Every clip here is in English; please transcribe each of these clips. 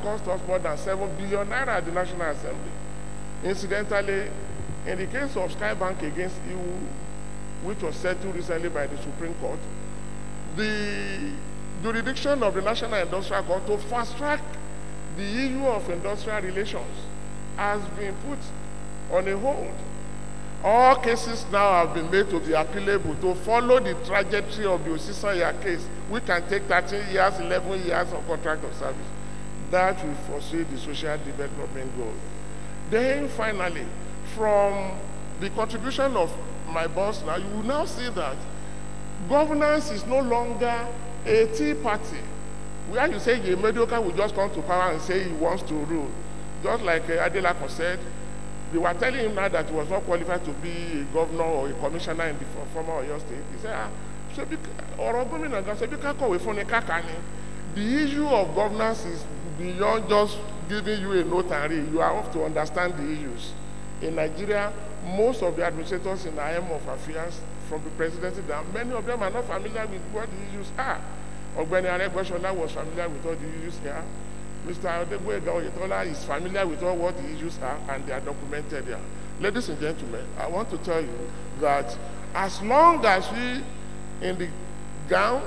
cost us more than 7 billion naira at the National Assembly. Incidentally, in the case of Skybank against EU, which was settled recently by the Supreme Court, the jurisdiction of the National Industrial Court to fast-track the issue of industrial relations has been put on a hold. All cases now have been made to be appealable to follow the trajectory of the UNIOSUN case, which can take 13 years, 11 years of contract of service. That will foresee the social development goal. Then finally, from the contribution of my boss now, you will now see that governance is no longer a tea party, where you say a mediocre will just come to power and say he wants to rule. Just like Adelakun said, they were telling him now that he was not qualified to be a governor or a commissioner in the former Oyo State. He said, the issue of governance is beyond just giving you a note and read. You have to understand the issues. In Nigeria, most of the administrators in the IM of affairs, from the presidency down, many of them are not familiar with what the issues are. Ogbeni Aregbesola was familiar with all the issues here. Mr. Odegboyega Oyetola is familiar with all what the issues are, and they are documented here. Ladies and gentlemen, I want to tell you that as long as we in the ground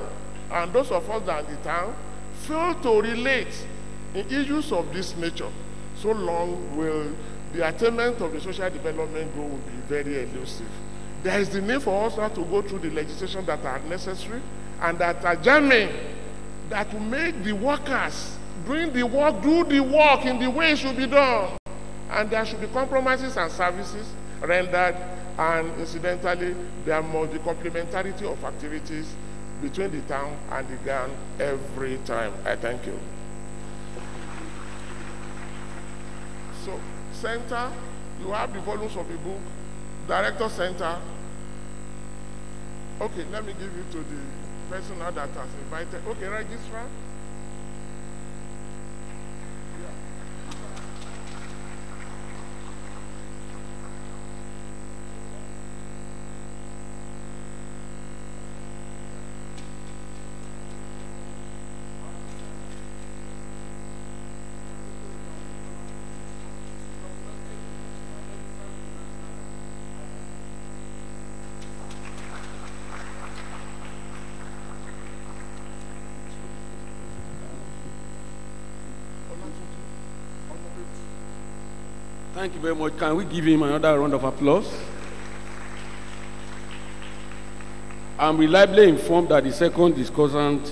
and those of us that are in the town fail to relate in issues of this nature, so long will the attainment of the social development goal will be very elusive. There is the need for us now to go through the legislation that are necessary and that are germane, that will make the workers doing the work, do the work in the way it should be done. And there should be compromises and services rendered, and incidentally, there must be complementarity of activities between the town and the ground every time. I thank you. So, Center, you have the volumes of the book. Director Center. Okay, let me give you to the person now that has invited. Okay, Registrar. Thank you very much. Can we give him another round of applause? I'm reliably informed that the second discussant,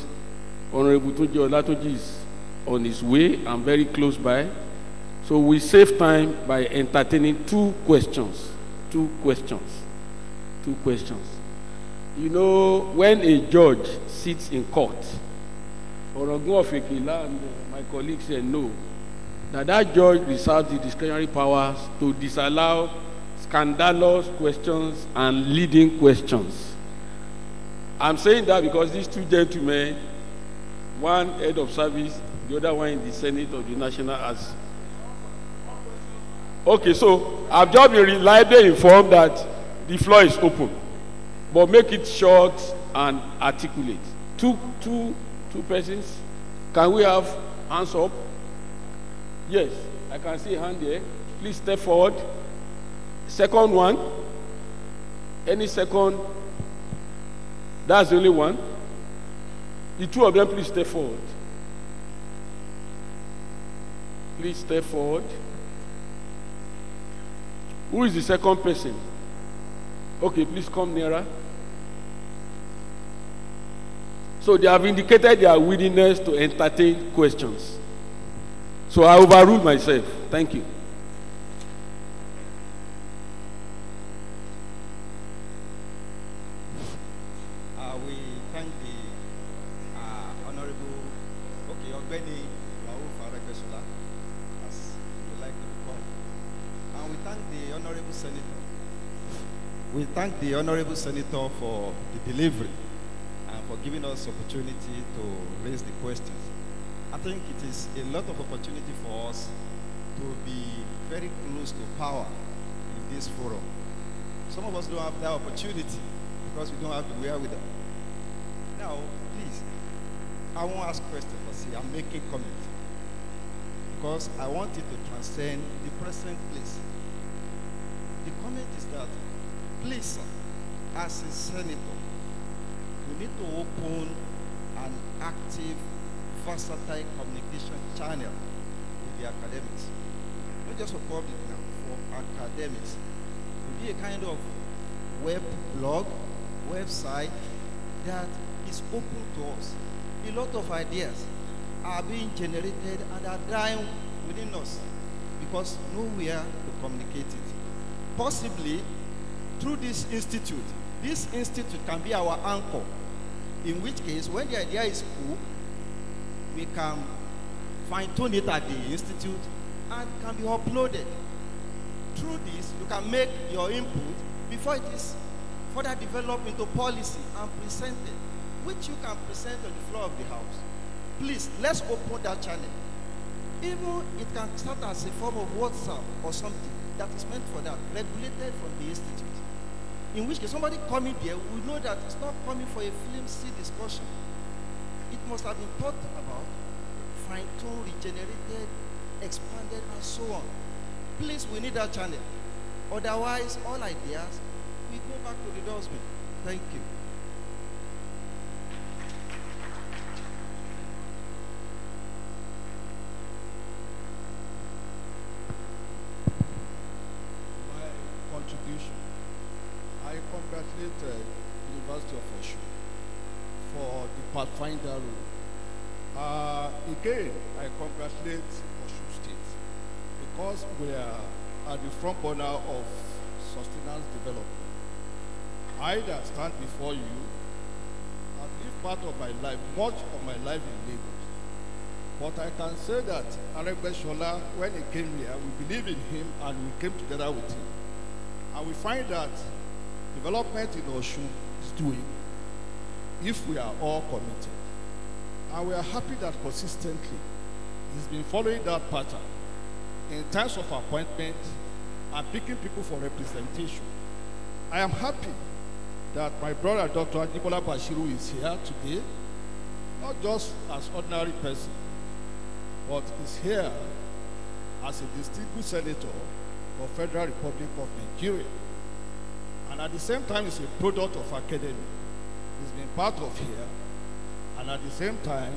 Honorable Tunji Olatunji, is on his way and very close by. So we save time by entertaining two questions. You know, when a judge sits in court, Orogun of Ekila and my colleagues said no, that judge reserves the discretionary powers to disallow scandalous questions and leading questions. I'm saying that because these two gentlemen, one head of service, the other one in the Senate of the National Assembly. Okay, so I've just been reliably informed that the floor is open, but make it short and articulate. Two persons. Can we have hands up? Yes, I can see a hand there. Please step forward. Second one. Any second? That's the only one. The two of them, please step forward. Please step forward. Who is the second person? Okay, please come nearer. So they have indicated their willingness to entertain questions. So I overruled myself. Thank you. We thank the Honorable, Ogbeni Aregbesola, as you like to be called. And we thank the Honorable Senator. We thank the Honorable Senator for the delivery and for giving us opportunity to raise the questions. I think it is a lot of opportunity for us to be very close to power in this forum. Some of us don't have that opportunity because we don't have the wherewithal. Now, please, I won't ask questions, but see, I'm making comments. because I want it to transcend the present place. The comment is that, please, sir, as a senator, you need to open an active, versatile communication channel with the academics. Not just for public now, for academics. To be a kind of web blog, website that is open to us. A lot of ideas are being generated and are dying within us because nowhere to communicate it. Possibly through this institute can be our anchor, in which case when the idea is cool, we can fine-tune it at the institute and can be uploaded. Through this, you can make your input before it is further developed into policy and presented, which you can present on the floor of the House. Please, let's open that channel. Even it can start as a form of WhatsApp or something that is meant for that, regulated from the institute. In which case, somebody coming there will know that it's not coming for a flimsy discussion. It must have been thought about, fine-tuned, regenerated, expanded, and so on. Please, we need that channel. Otherwise, all ideas will go back to the dustbin. Thank you. Contribution. I congratulate the University of UNIOSUN for the Pathfinder role. Again, I congratulate UNIOSUN State because we are at the front burner of sustenance development. I that stand before you, I've lived part of my life, much of my life in Lagos. But I can say that Aregbesola, when he came here, we believed in him and we came together with him. And we find that development in UNIOSUN is doing if we are all committed. And we are happy that consistently he's been following that pattern in terms of appointment and picking people for representation. I am happy that my brother, Dr. Ajibola Bashiru, is here today, not just as ordinary person, but is here as a distinguished senator of Federal Republic of Nigeria. And at the same time, it's a product of academy. He's been part of here. And at the same time,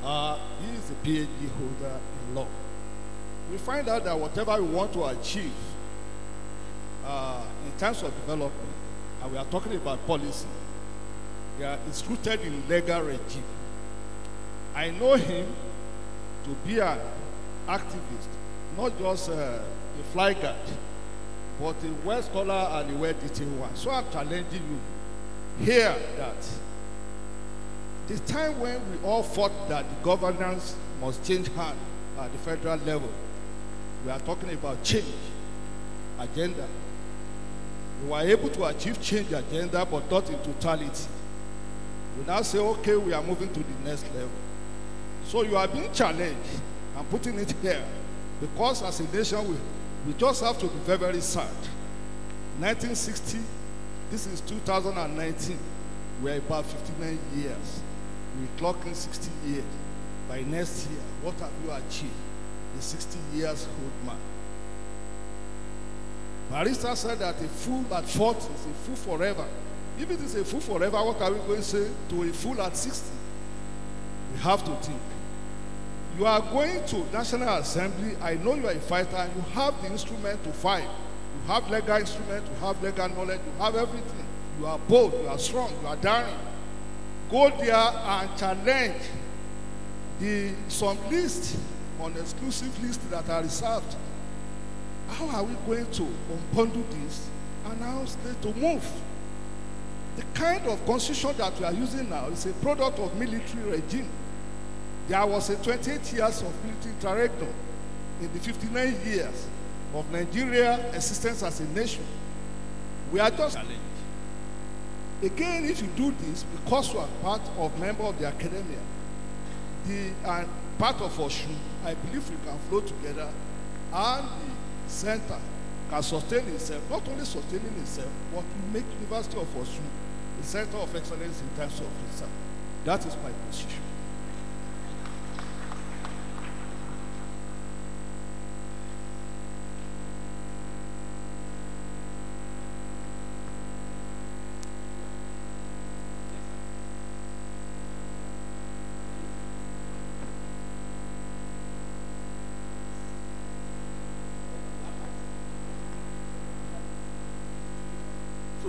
he is a PhD holder in law. We find out that whatever we want to achieve in terms of development, and we are talking about policy, it's rooted in legal regime. I know him to be an activist, not just a fly guard, but a well scholar and a well detailed one. So I'm challenging you here that the time when we all thought that the governance must change hands at the federal level, we are talking about change agenda. We were able to achieve change agenda, but not in totality. We now say, okay, we are moving to the next level. So you are being challenged and putting it here because as a nation, we just have to be very, very sad. 1960, this is 2019. We're about 59 years. We're clocking 60 years. By next year, what have you achieved? The 60 years old man. Barrister said that a fool at 40 is a fool forever. If it is a fool forever, what are we going to say to a fool at 60? We have to think. You are going to National Assembly. I know you are a fighter and you have the instrument to fight. You have legal instrument, you have legal knowledge, you have everything. You are bold, you are strong, you are daring. Go there and challenge some list on exclusive list that are reserved. How are we going to unbundle this and now start to move? The kind of constitution that we are using now is a product of military regime. There was a 28 years of military interregnum in the 59 years of Nigeria existence as a nation. We are just challenged. Again, if you do this, because you are part of member of the academia, and part of UNIOSUN, I believe we can flow together, and the center can sustain itself, not only sustaining itself, but to make University of UNIOSUN a center of excellence in terms of research. That is my position.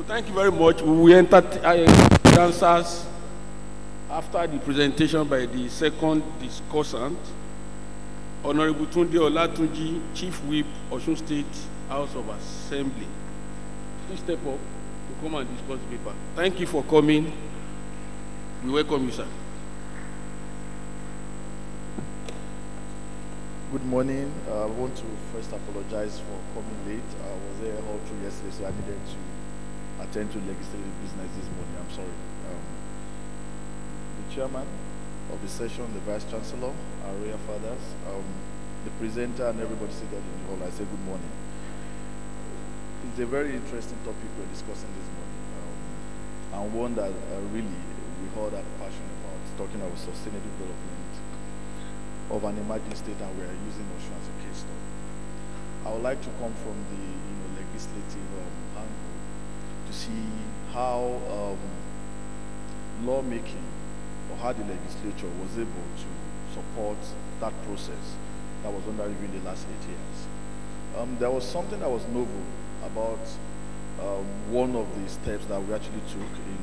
So thank you very much. We will enter answers after the presentation by the second discussant, Honorable Tunde Olatunji, Chief Whip, Osun State House of Assembly. Please step up to come and discuss the paper. Thank you for coming. We welcome you, sir. Good morning. I want to first apologize for coming late. I was there all through yesterday, so I needed to attend to legislative business this morning. I'm sorry. The chairman of the session, the vice chancellor, our royal fathers, the presenter, and everybody seated in the hall, I say good morning. It's a very interesting topic we're discussing this morning, and one that really we all are passionate about, talking about sustainable development of an emerging state, and we are using Osun as a case study. I would like to come from the legislative angle to see how lawmaking or how the legislature was able to support that process that was under review in the last 8 years. There was something that was novel about one of the steps that we actually took in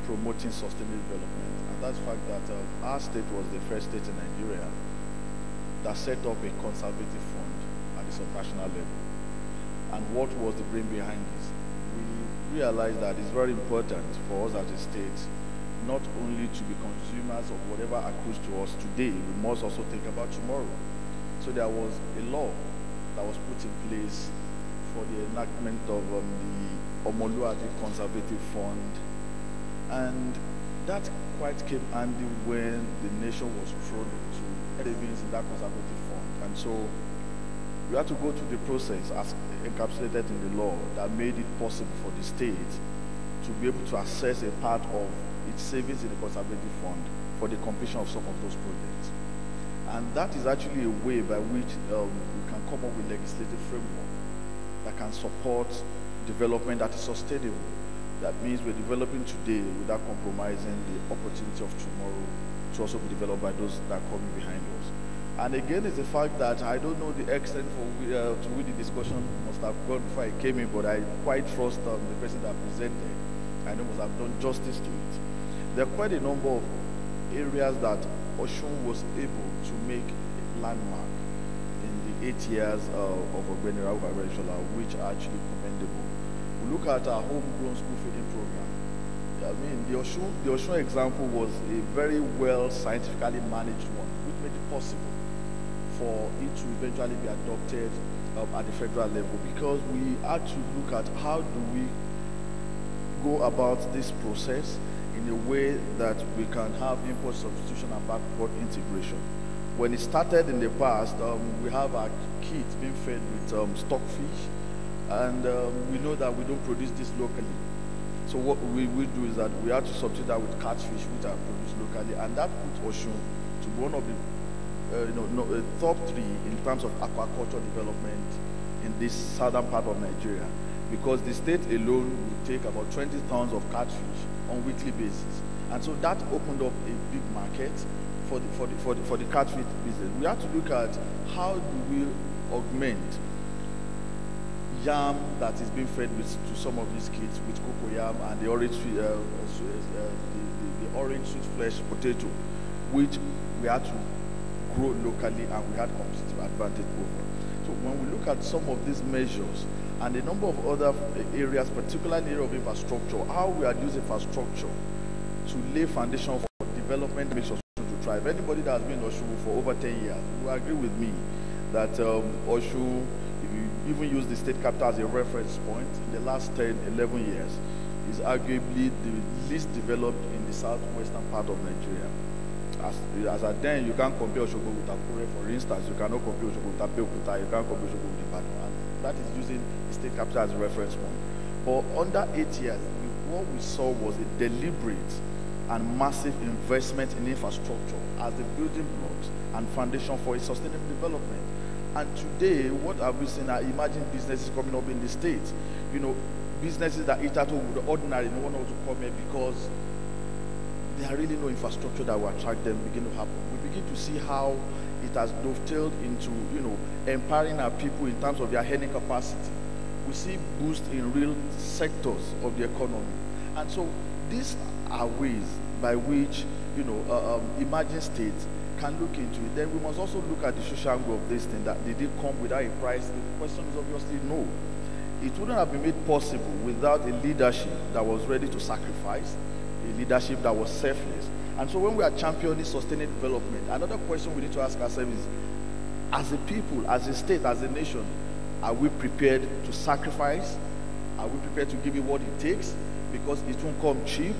promoting sustainable development, and that's the fact that our state was the first state in Nigeria that set up a conservative fund at the subnational level. And what was the brain behind this? We realized that it's very important for us as a state not only to be consumers of whatever accrues to us today, we must also think about tomorrow. So there was a law that was put in place for the enactment of the Omoluaji Conservative Fund, and that quite came handy when the nation was thrown into savings in that conservative fund. And so we had to go through the process as encapsulated in the law that made it possible for the state to be able to access a part of its savings in the conservative fund for the completion of some of those projects. And that is actually a way by which we can come up with legislative framework that can support development that is sustainable. That means we're developing today without compromising the opportunity of tomorrow to also be developed by those that are coming behind us. And again, it's the fact that I don't know the extent to which the discussion must have gone before I came in, but I quite trust the person that presented. I know must have done justice to it. There are quite a number of areas that Osun was able to make a landmark in the 8 years of Ogbeni Rauf Aregbesola, which are actually commendable. We look at our homegrown school feeding program. I mean, the Osun example was a very well scientifically managed one, which made it possible for it to eventually be adopted at the federal level, because we had to look at how do we go about this process in a way that we can have import substitution and backward integration. When it started in the past, we have our kids being fed with stockfish, and we know that we don't produce this locally. So what we will do is that we have to substitute that with catfish, which are produced locally, and that puts Osun to one of the top 3 in terms of aquaculture development in this southern part of Nigeria, because the state alone will take about 20 tons of catfish on a weekly basis, and so that opened up a big market for the catfish business. We have to look at how do we augment yam that is being fed to some of these kids with cocoyam and the orange sweet flesh potato, which we had to grow locally and we had competitive advantage over. So when we look at some of these measures and a number of other areas, particularly in the area of infrastructure, how we are using infrastructure to lay foundation for development makes us to thrive. Anybody that has been in Osun for over 10 years will agree with me that Osun, if you even use the state capital as a reference point, in the last 10, 11 years, is arguably the least developed in the southwestern part of Nigeria. As at then, you can't compare Osogbo with Akure, for instance. You cannot compare Osogbo with Abeokuta. You can't compare Osogbo with Ibadan. And that is using the state capital as a reference point. But under 8 years, what we saw was a deliberate and massive investment in infrastructure as the building blocks and foundation for a sustainable development. And today, what have we seen are emerging businesses coming up in the state. Businesses that hitherto would ordinarily no one want to come here because there are really no infrastructure that will attract them begin to happen. We begin to see how it has dovetailed into, empowering our people in terms of their earning capacity. we see boost in real sectors of the economy. And so these are ways by which, emerging states can look into it. Then we must also look at the social angle of this thing, that did it come without a price? The question is obviously no. It wouldn't have been made possible without a leadership that was ready to sacrifice, a leadership that was selfless. And so when we are championing sustainable development, another question we need to ask ourselves is, as a people, as a state, as a nation, are we prepared to sacrifice? Are we prepared to give it what it takes? Because it won't come cheap.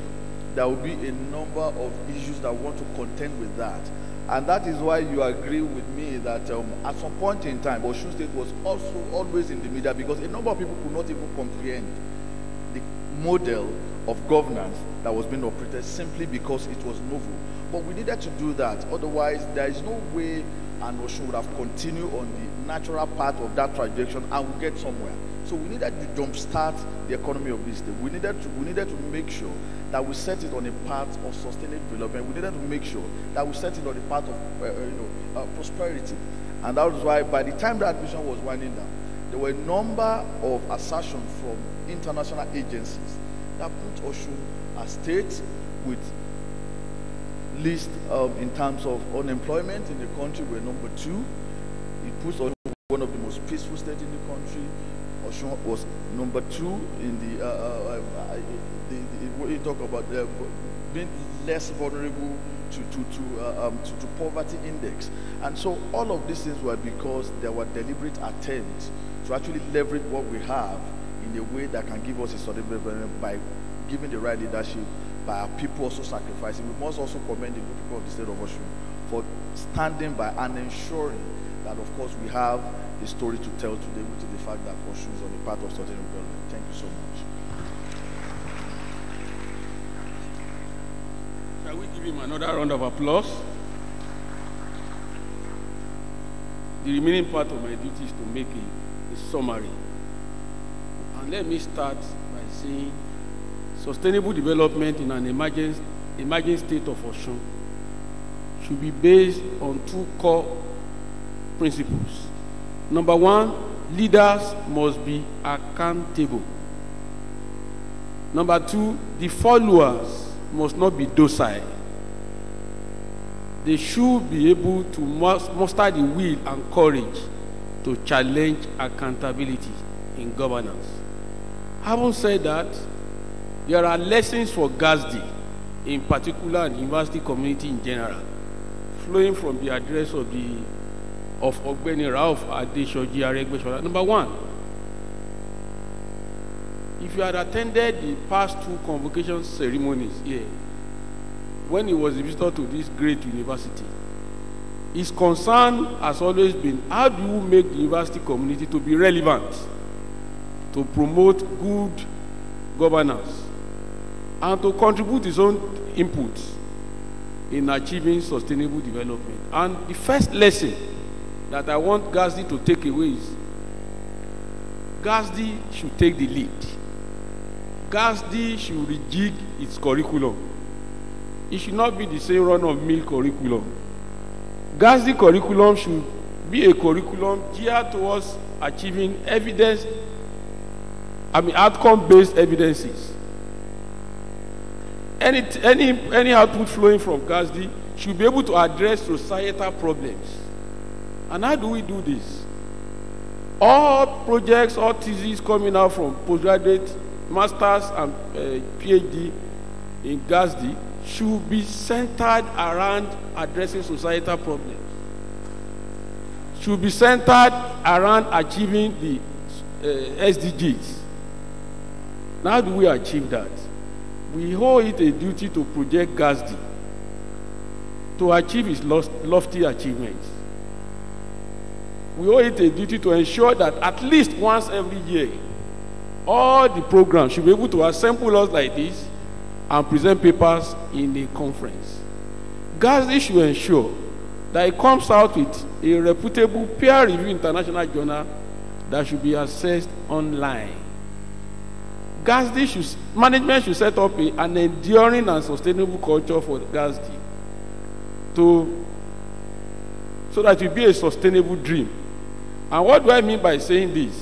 There will be a number of issues that want to contend with that. And that is why you agree with me that at some point in time, Osun State was also always in the media, because a number of people could not even comprehend the model of governance that was being operated simply because it was novel. But we needed to do that. Otherwise, there is no way and Osun would have continued on the natural path of that trajectory and would get somewhere. So we needed to jumpstart the economy of this state. We needed to make sure that we set it on a path of sustainable development. We needed to make sure that we set it on a path of prosperity. And that was why by the time the admission was winding down, there were a number of assertions from international agencies that put Osun as state with least in terms of unemployment in the country. We're number 2. It puts Osun one of the most peaceful states in the country. Osun was number 2 in when you talk about being less vulnerable to poverty index. And so all of these things were because there were deliberate attempts to actually leverage what we have in a way that can give us a sustainable development by giving the right leadership, by our people also sacrificing. We must also commend the good people of the state of Osun for standing by and ensuring that, of course, we have a story to tell today, which is the fact that Osun is on the path of sustainable development. Thank you so much. Shall we give him another round of applause? The remaining part of my duty is to make a summary. And let me start by saying sustainable development in an emerging state of Osun should be based on 2 core principles. Number 1, leaders must be accountable. Number 2, the followers must not be docile. They should be able to muster the will and courage to challenge accountability in governance. Having said that, there are lessons for GASD in particular and the university community in general, flowing from the address of Ogbeni Ralph Adesoji Aregbesola. Number 1, if you had attended the past 2 convocation ceremonies here, when he was a visitor to this great university, his concern has always been, how do you make the university community to be relevant, to promote good governance, and to contribute his own input in achieving sustainable development. And the first lesson that I want GASD to take away is GASD should take the lead. GASD should rejig its curriculum. It should not be the same run-of-mill curriculum. GASD curriculum should be a curriculum geared towards achieving outcome-based evidences. Any output flowing from GASD should be able to address societal problems. And how do we do this? All projects, all theses coming out from postgraduate, masters, and PhD in GASD should be centered around addressing societal problems. Should be centered around achieving the SDGs. Now, how do we achieve that? We owe it a duty to project GASD to achieve its lofty achievements. We owe it a duty to ensure that at least once every year, all the programs should be able to assemble us like this and present papers in a conference. GASD should ensure that it comes out with a reputable peer-reviewed international journal that should be accessed online. Management should set up an enduring and sustainable culture for GASD so that it will be a sustainable dream. And what do I mean by saying this?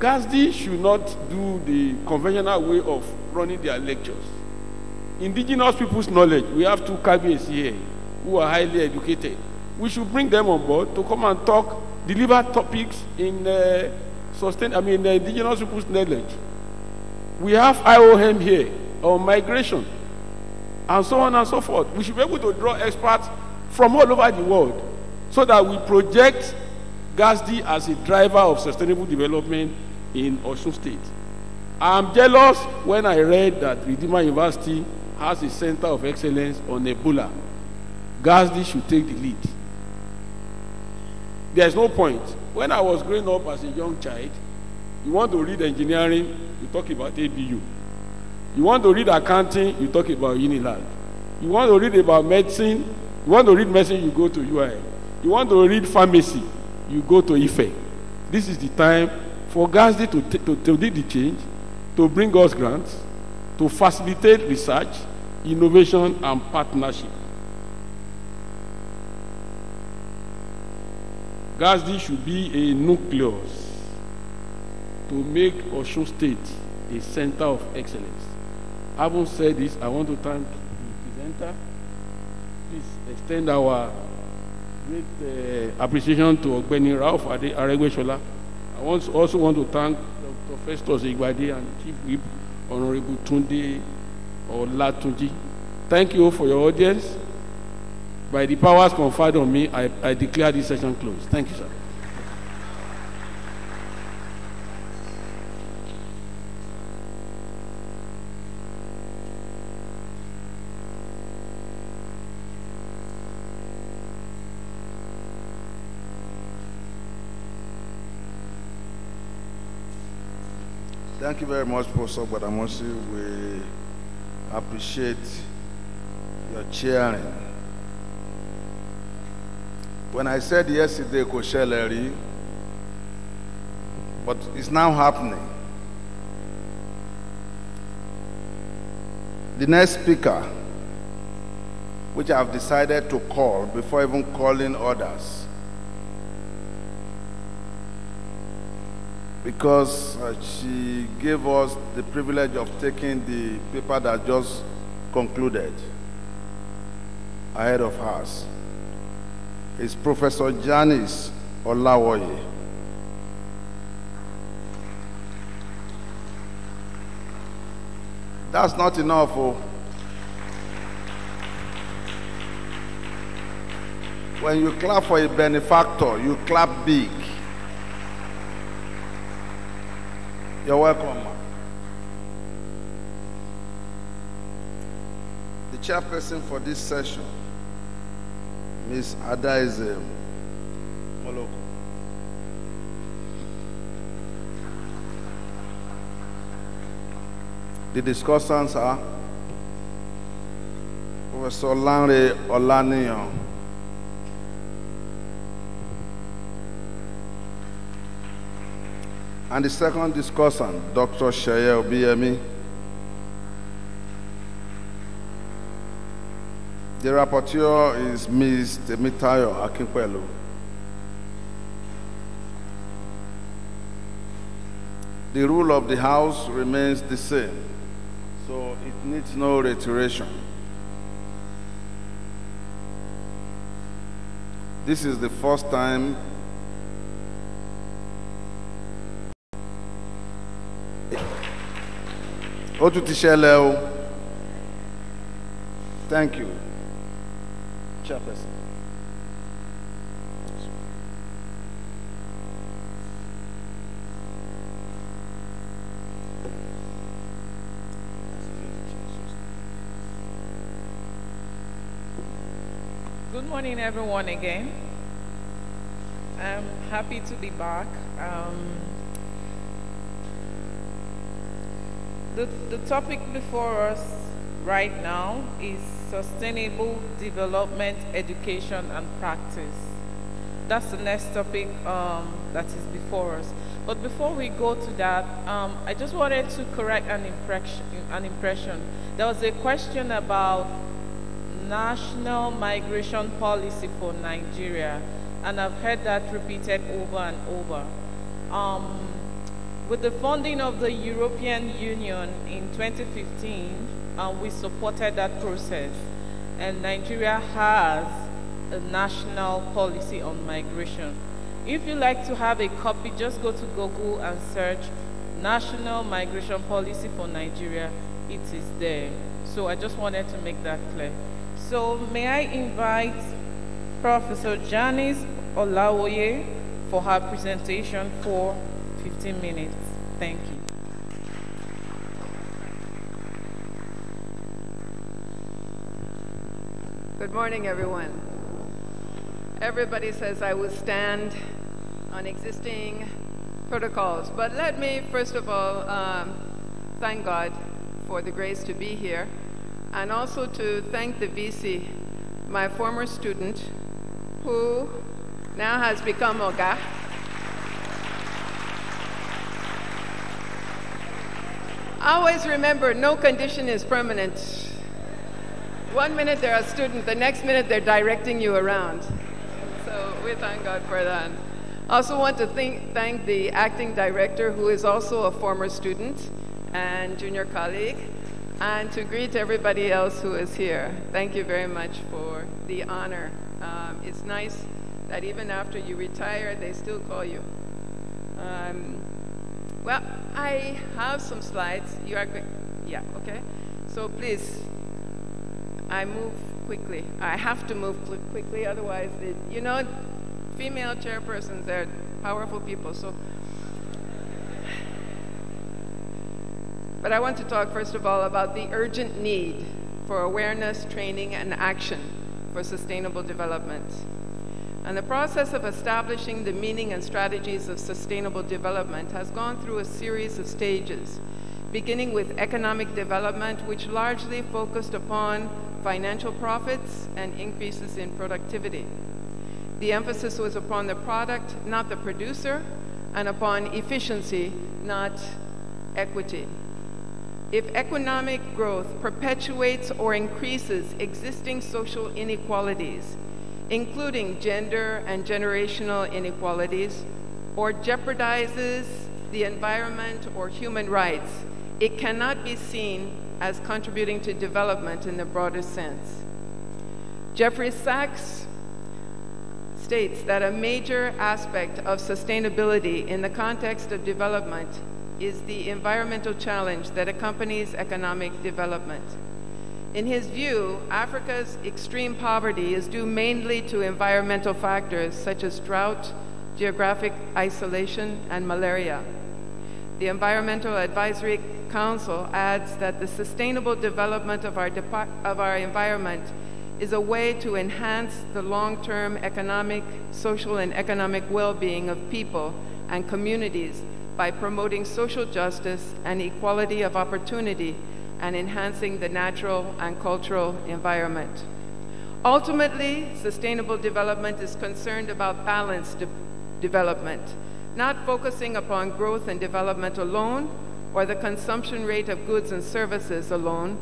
GASD should not do the conventional way of running their lectures. Indigenous people's knowledge, we have two cabinets here who are highly educated. We should bring them on board to come and talk, deliver topics in indigenous people's knowledge. We have IOM here on migration, and so on and so forth. We should be able to draw experts from all over the world so that we project GASD as a driver of sustainable development in Osun State. I'm jealous when I read that Redeemer University has a center of excellence on Ebola. GASD should take the lead. There's no point. When I was growing up as a young child, you want to read engineering, you talk about ABU. You want to read accounting, you talk about UNILAG. You want to read about medicine, you want to read medicine, you go to UI. You want to read pharmacy, you go to IFE. This is the time for GASD to lead the change, to bring us grants, to facilitate research, innovation, and partnership. GASD should be a nucleus to make Osun State a center of excellence. Having said this, I want to thank the presenter. Please extend our great appreciation to Ogbeni Ralph Aregbesola. I also want to thank Dr. Festus Igwade and Chief Whip Honorable Tunde Olatunji. Thank you for your audience. By the powers conferred on me, I declare this session closed. Thank you, sir. Thank you very much, Professor Gbadamosi. We appreciate your cheering. When I said yesterday, Kosheleri, but it's now happening. The next speaker, which I've decided to call before even calling others, because she gave us the privilege of taking the paper that just concluded ahead of us, is Professor Janice Olawoye. That's not enough. Oh. When you clap for a benefactor, you clap big. You're welcome. The chairperson for this session, Ms. Adaize Moloko. The discussants are Professor Lanre Olaniyan, and the second discussant, Dr. Sheye Obiyemi. The rapporteur is Ms. Temitayo Akinpelu. The rule of the House remains the same, so it needs no reiteration. This is the first time Thank you, Chairperson. Good morning, everyone, again. I'm happy to be back. The topic before us right now is sustainable development, education, and practice. That's the next topic that is before us. But before we go to that, I just wanted to correct an impression. There was a question about national migration policy for Nigeria, and I've heard that repeated over and over. With the funding of the European Union in 2015, we supported that process. And Nigeria has a national policy on migration. If you like to have a copy, just go to Google and search National Migration Policy for Nigeria. It is there. So I just wanted to make that clear. So may I invite Professor Janice Olawoye for her presentation for 15 minutes. Thank you. Good morning, everyone. Everybody says I will stand on existing protocols, but let me first of all thank God for the grace to be here, and also to thank the VC, my former student, who now has become Oga. Always remember, no condition is permanent. 1 minute they're a student, the next minute they're directing you around. So we thank God for that. I also want to thank the acting director, who is also a former student and junior colleague, and to greet everybody else who is here. Thank you very much for the honor. It's nice that even after you retire, they still call you. Well, I have some slides. You are good? Yeah, okay. So please, I move quickly. I have to move quickly, otherwise, you know, female chairpersons, they're powerful people. So, but I want to talk first of all about the urgent need for awareness, training, and action for sustainable development. And the process of establishing the meaning and strategies of sustainable development has gone through a series of stages, beginning with economic development, which largely focused upon financial profits and increases in productivity. The emphasis was upon the product, not the producer, and upon efficiency, not equity. If economic growth perpetuates or increases existing social inequalities, including gender and generational inequalities, or jeopardizes the environment or human rights, it cannot be seen as contributing to development in the broader sense. Jeffrey Sachs states that a major aspect of sustainability in the context of development is the environmental challenge that accompanies economic development. In his view, Africa's extreme poverty is due mainly to environmental factors such as drought, geographic isolation, and malaria. The Environmental Advisory Council adds that the sustainable development of our environment is a way to enhance the long-term economic, social, and economic well-being of people and communities by promoting social justice and equality of opportunity and enhancing the natural and cultural environment. Ultimately, sustainable development is concerned about balanced development, not focusing upon growth and development alone, or the consumption rate of goods and services alone,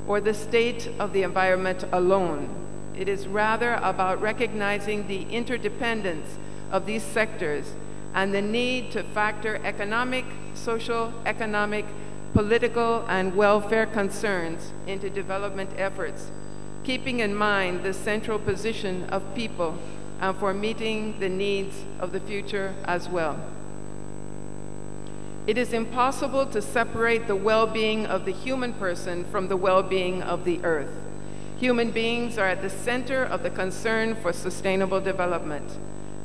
or the state of the environment alone. It is rather about recognizing the interdependence of these sectors and the need to factor economic, social, economic, political, and welfare concerns into development efforts, keeping in mind the central position of people and for meeting the needs of the future as well. It is impossible to separate the well-being of the human person from the well-being of the earth. Human beings are at the center of the concern for sustainable development.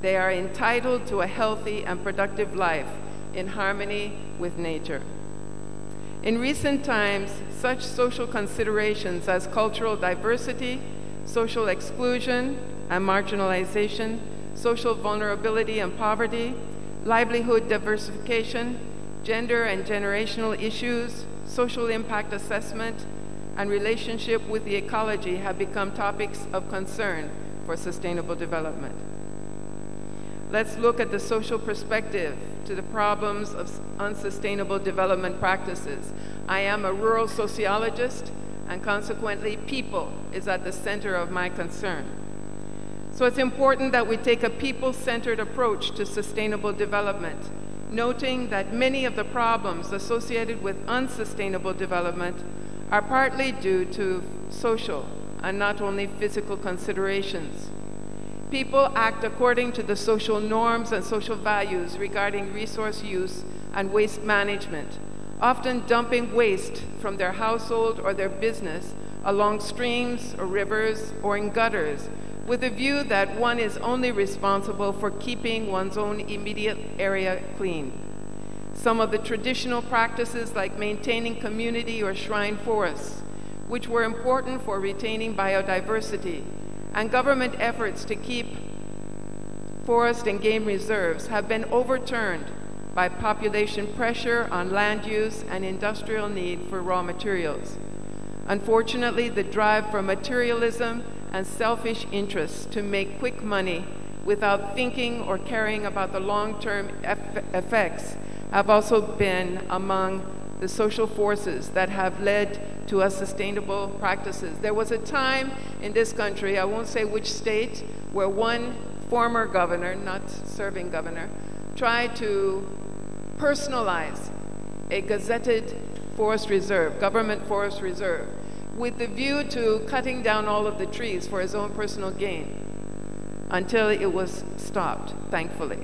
They are entitled to a healthy and productive life in harmony with nature. In recent times, such social considerations as cultural diversity, social exclusion and marginalization, social vulnerability and poverty, livelihood diversification, gender and generational issues, social impact assessment, and relationship with the ecology have become topics of concern for sustainable development. Let's look at the social perspective to the problems of unsustainable development practices. I am a rural sociologist, and consequently, people is at the center of my concern. So it's important that we take a people-centered approach to sustainable development, noting that many of the problems associated with unsustainable development are partly due to social and not only physical considerations. People act according to the social norms and social values regarding resource use and waste management, often dumping waste from their household or their business along streams or rivers or in gutters, with a view that one is only responsible for keeping one's own immediate area clean. Some of the traditional practices like maintaining community or shrine forests, which were important for retaining biodiversity, and government efforts to keep forest and game reserves have been overturned by population pressure on land use and industrial need for raw materials. Unfortunately, the drive for materialism and selfish interests to make quick money without thinking or caring about the long-term effects have also been among the social forces that have led to unsustainable practices. There was a time in this country, I won't say which state, where one former governor, not serving governor, tried to personalize a gazetted forest reserve, government forest reserve, with the view to cutting down all of the trees for his own personal gain, until it was stopped, thankfully.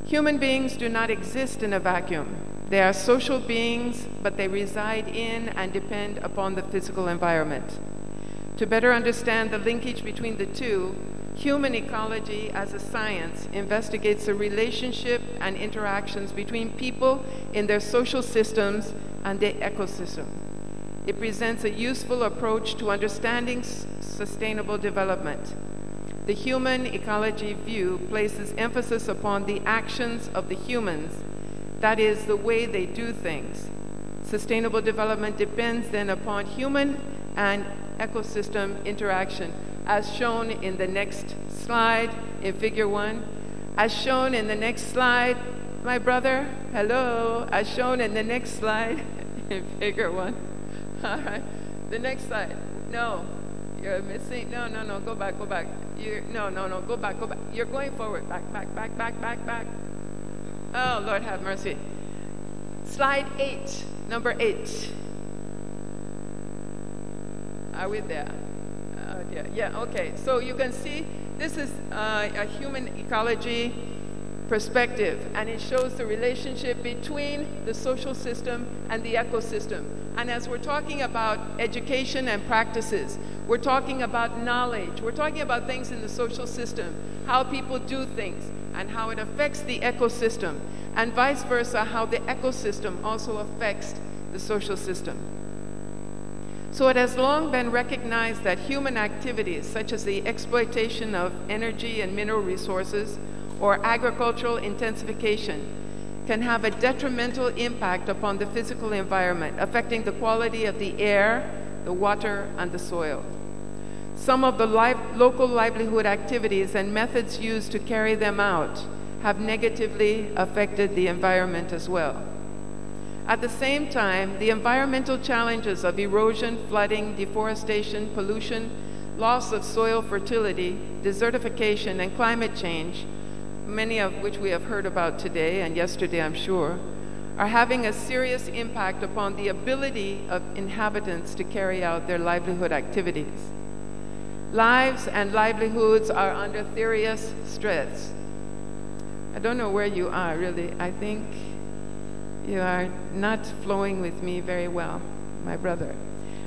Human beings do not exist in a vacuum. They are social beings, but they reside in and depend upon the physical environment. To better understand the linkage between the two, human ecology as a science investigates the relationship and interactions between people in their social systems and the ecosystem. It presents a useful approach to understanding sustainable development. The human ecology view places emphasis upon the actions of the humans, that is, the way they do things. Sustainable development depends then upon human and ecosystem interaction, as shown in the next slide in Figure 1. As shown in the next slide, my brother, hello, as shown in the next slide in Figure 1. All right, the next slide. No, you're missing, no, go back. No, go back. You're going forward, back. Oh, Lord have mercy. Slide 8, number 8. Are we there? Oh dear. Yeah, okay. So you can see this is a human ecology perspective, and it shows the relationship between the social system and the ecosystem. And as we're talking about education and practices, we're talking about knowledge, we're talking about things in the social system, how people do things, and how it affects the ecosystem, and vice versa, how the ecosystem also affects the social system. So it has long been recognized that human activities, such as the exploitation of energy and mineral resources, or agricultural intensification, can have a detrimental impact upon the physical environment, affecting the quality of the air, the water, and the soil. Some of the local livelihood activities and methods used to carry them out have negatively affected the environment as well. At the same time, the environmental challenges of erosion, flooding, deforestation, pollution, loss of soil fertility, desertification, and climate change, many of which we have heard about today and yesterday, I'm sure, are having a serious impact upon the ability of inhabitants to carry out their livelihood activities. Lives and livelihoods are under serious stress. I don't know where you are, really. I think you are not flowing with me very well, my brother.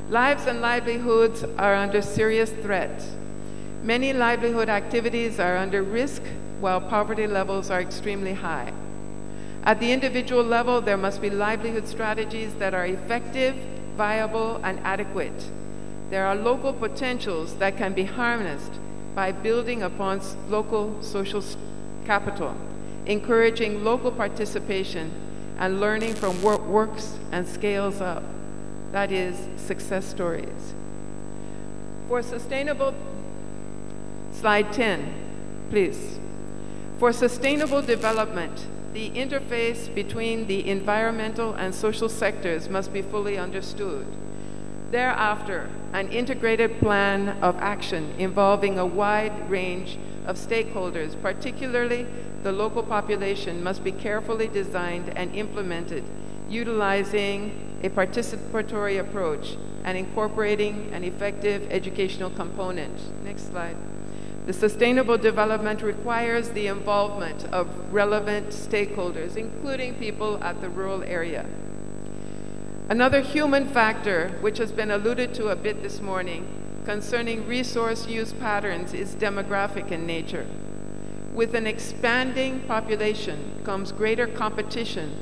Lives and livelihoods are under serious threat. Many livelihood activities are under risk, while poverty levels are extremely high. At the individual level, there must be livelihood strategies that are effective, viable, and adequate. There are local potentials that can be harnessed by building upon local social capital, encouraging local participation, and learning from what works and scales up. That is, success stories. For sustainable, slide 10, please. For sustainable development, the interface between the environmental and social sectors must be fully understood. Thereafter, an integrated plan of action involving a wide range of stakeholders, particularly the local population, must be carefully designed and implemented, utilizing a participatory approach and incorporating an effective educational component. Next slide. The sustainable development requires the involvement of relevant stakeholders, including people at the rural area. Another human factor, which has been alluded to a bit this morning, concerning resource use patterns is demographic in nature. With an expanding population comes greater competition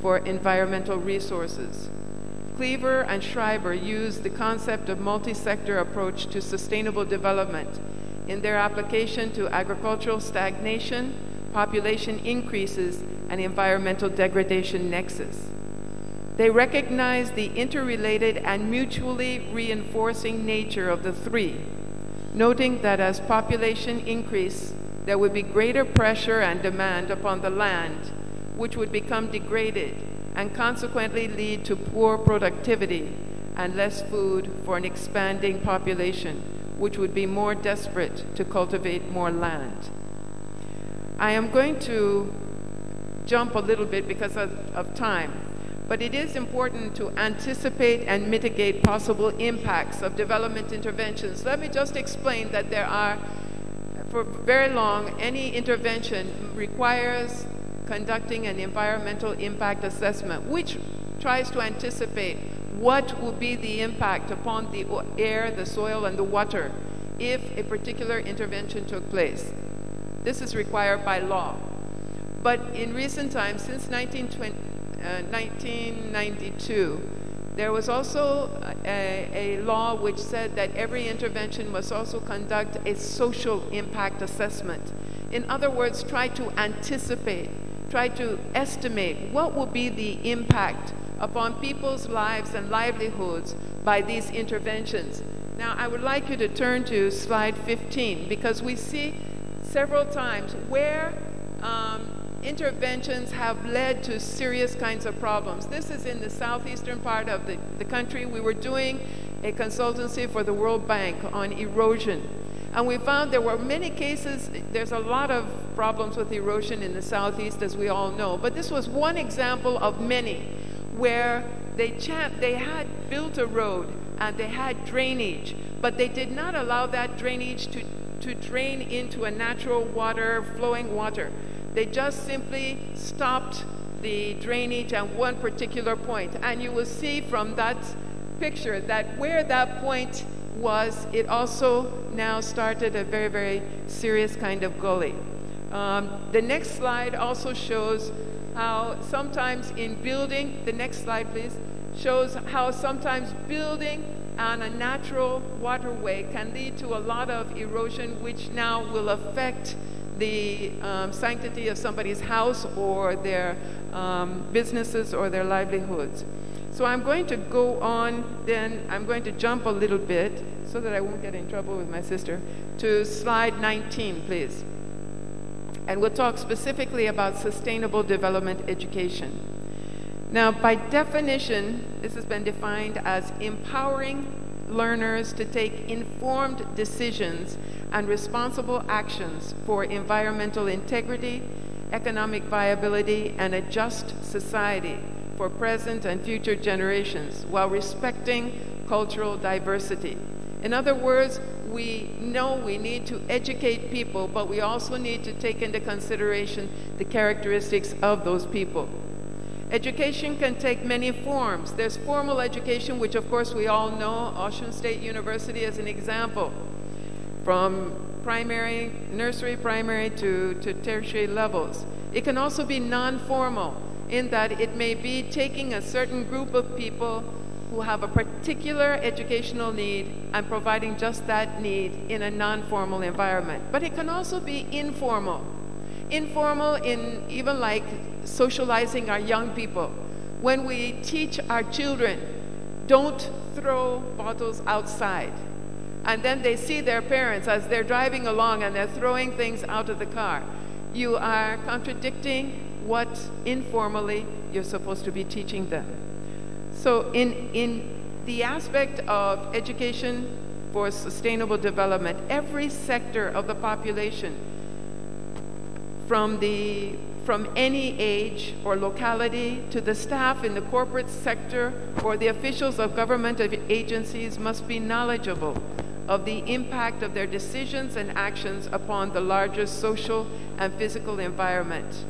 for environmental resources. Cleaver and Schreiber used the concept of multi-sector approach to sustainable development in their application to agricultural stagnation, population increases, and environmental degradation nexus. They recognize the interrelated and mutually reinforcing nature of the three, noting that as population increase, there would be greater pressure and demand upon the land, which would become degraded and consequently lead to poor productivity and less food for an expanding population, which would be more desperate to cultivate more land. I am going to jump a little bit because of time, but it is important to anticipate and mitigate possible impacts of development interventions. Let me just explain that there are, for very long, any intervention requires conducting an environmental impact assessment, which tries to anticipate what will be the impact upon the air, the soil, and the water if a particular intervention took place. This is required by law. But in recent times, since 1992, there was also a law which said that every intervention must also conduct a social impact assessment. In other words, try to anticipate, try to estimate what will be the impact upon people's lives and livelihoods by these interventions. Now, I would like you to turn to slide 15, because we see several times where interventions have led to serious kinds of problems. This is in the southeastern part of the country. We were doing a consultancy for the World Bank on erosion. And we found there were many cases, there's a lot of problems with erosion in the southeast, as we all know, but this was one example of many where they had built a road and they had drainage, but they did not allow that drainage to drain into a natural water, flowing water. They just simply stopped the drainage at one particular point. And you will see from that picture that where that point was, it also now started a very, very serious kind of gully. The next slide also shows how sometimes in building, the next slide please, shows how sometimes building on a natural waterway can lead to a lot of erosion, which now will affect the sanctity of somebody's house or their businesses or their livelihoods. So I'm going to go on, then I'm going to jump a little bit so that I won't get in trouble with my sister, to slide 19, please. And we'll talk specifically about sustainable development education. Now, by definition, this has been defined as empowering learners to take informed decisions and responsible actions for environmental integrity, economic viability, and a just society for present and future generations while respecting cultural diversity. In other words, we know we need to educate people, but we also need to take into consideration the characteristics of those people. Education can take many forms. There's formal education, which of course we all know, UNIOSUN State University as an example, from primary, nursery, primary to tertiary levels. It can also be non-formal in that it may be taking a certain group of people who have a particular educational need and providing just that need in a non-formal environment. But it can also be informal. Informal in even like socializing our young people. When we teach our children, don't throw bottles outside. And then they see their parents as they're driving along and they're throwing things out of the car. You are contradicting what informally you're supposed to be teaching them. So in the aspect of education for sustainable development, every sector of the population, from any age or locality to the staff in the corporate sector or the officials of government agencies, must be knowledgeable of the impact of their decisions and actions upon the larger social and physical environment.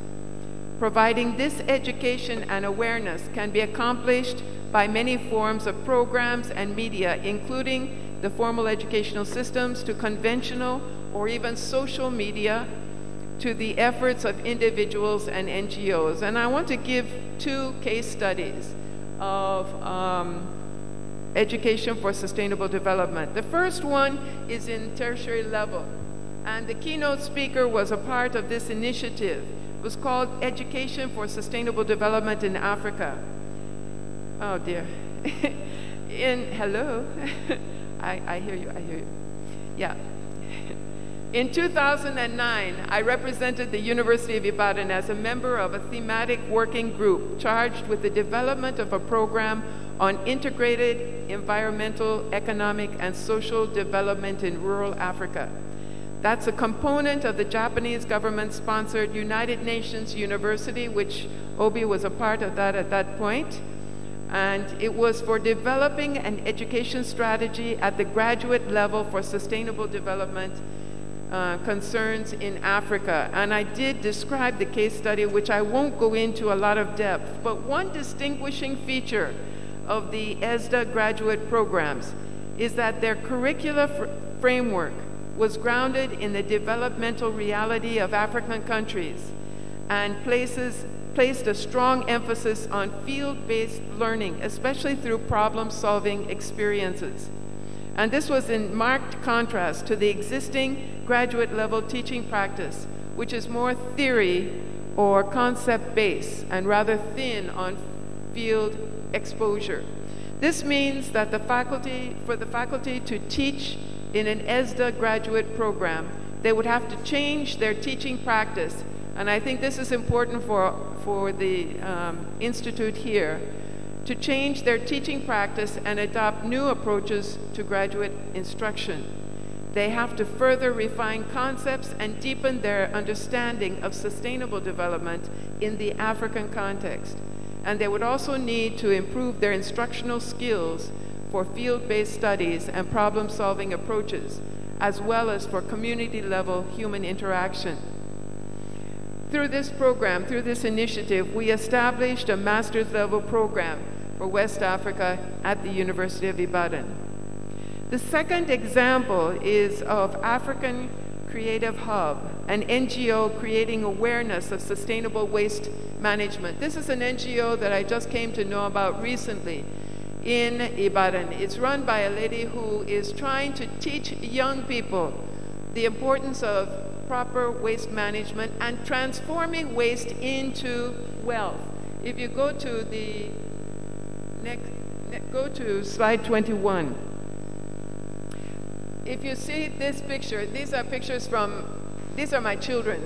Providing this education and awareness can be accomplished by many forms of programs and media, including the formal educational systems to conventional or even social media, to the efforts of individuals and NGOs. And I want to give two case studies of education for sustainable development. The first one is in tertiary level, and the keynote speaker was a part of this initiative. It was called Education for Sustainable Development in Africa. Oh dear. Hello? I hear you, I hear you. Yeah. In 2009, I represented the University of Ibadan as a member of a thematic working group charged with the development of a program on integrated environmental, economic, and social development in rural Africa. That's a component of the Japanese government-sponsored United Nations University, which Obi was a part of that at that point. And it was for developing an education strategy at the graduate level for sustainable development concerns in Africa. And I did describe the case study, which I won't go into a lot of depth, but one distinguishing feature of the ESDA graduate programs is that their curricular framework was grounded in the developmental reality of African countries and placed a strong emphasis on field-based learning, especially through problem-solving experiences. And this was in marked contrast to the existing graduate-level teaching practice, which is more theory or concept-based and rather thin on field exposure. This means that for the faculty to teach in an ESDA graduate program, they would have to change their teaching practice. And I think this is important for the Institute here, to change their teaching practice and adopt new approaches to graduate instruction. They have to further refine concepts and deepen their understanding of sustainable development in the African context. And they would also need to improve their instructional skills for field-based studies and problem-solving approaches, as well as for community-level human interaction. Through this program, through this initiative, we established a master's level program for West Africa at the University of Ibadan. The second example is of African Creative Hub, an NGO creating awareness of sustainable waste management. This is an NGO that I just came to know about recently in Ibadan. It's run by a lady who is trying to teach young people the importance of proper waste management and transforming waste into wealth. If you go to the go to slide 21. If you see this picture, these are pictures from, these are my children.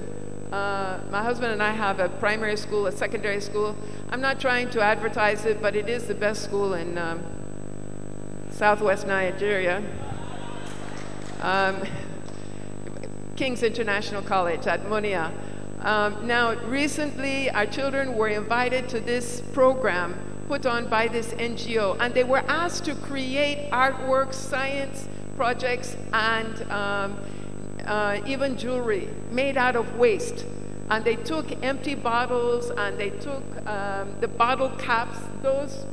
My husband and I have a primary school, a secondary school. I'm not trying to advertise it, but it is the best school in Southwest Nigeria. King's International College at Monia. Now, recently, our children were invited to this program put on by this NGO, and they were asked to create artwork, science projects, and even jewelry made out of waste. And they took empty bottles, and they took the bottle caps, those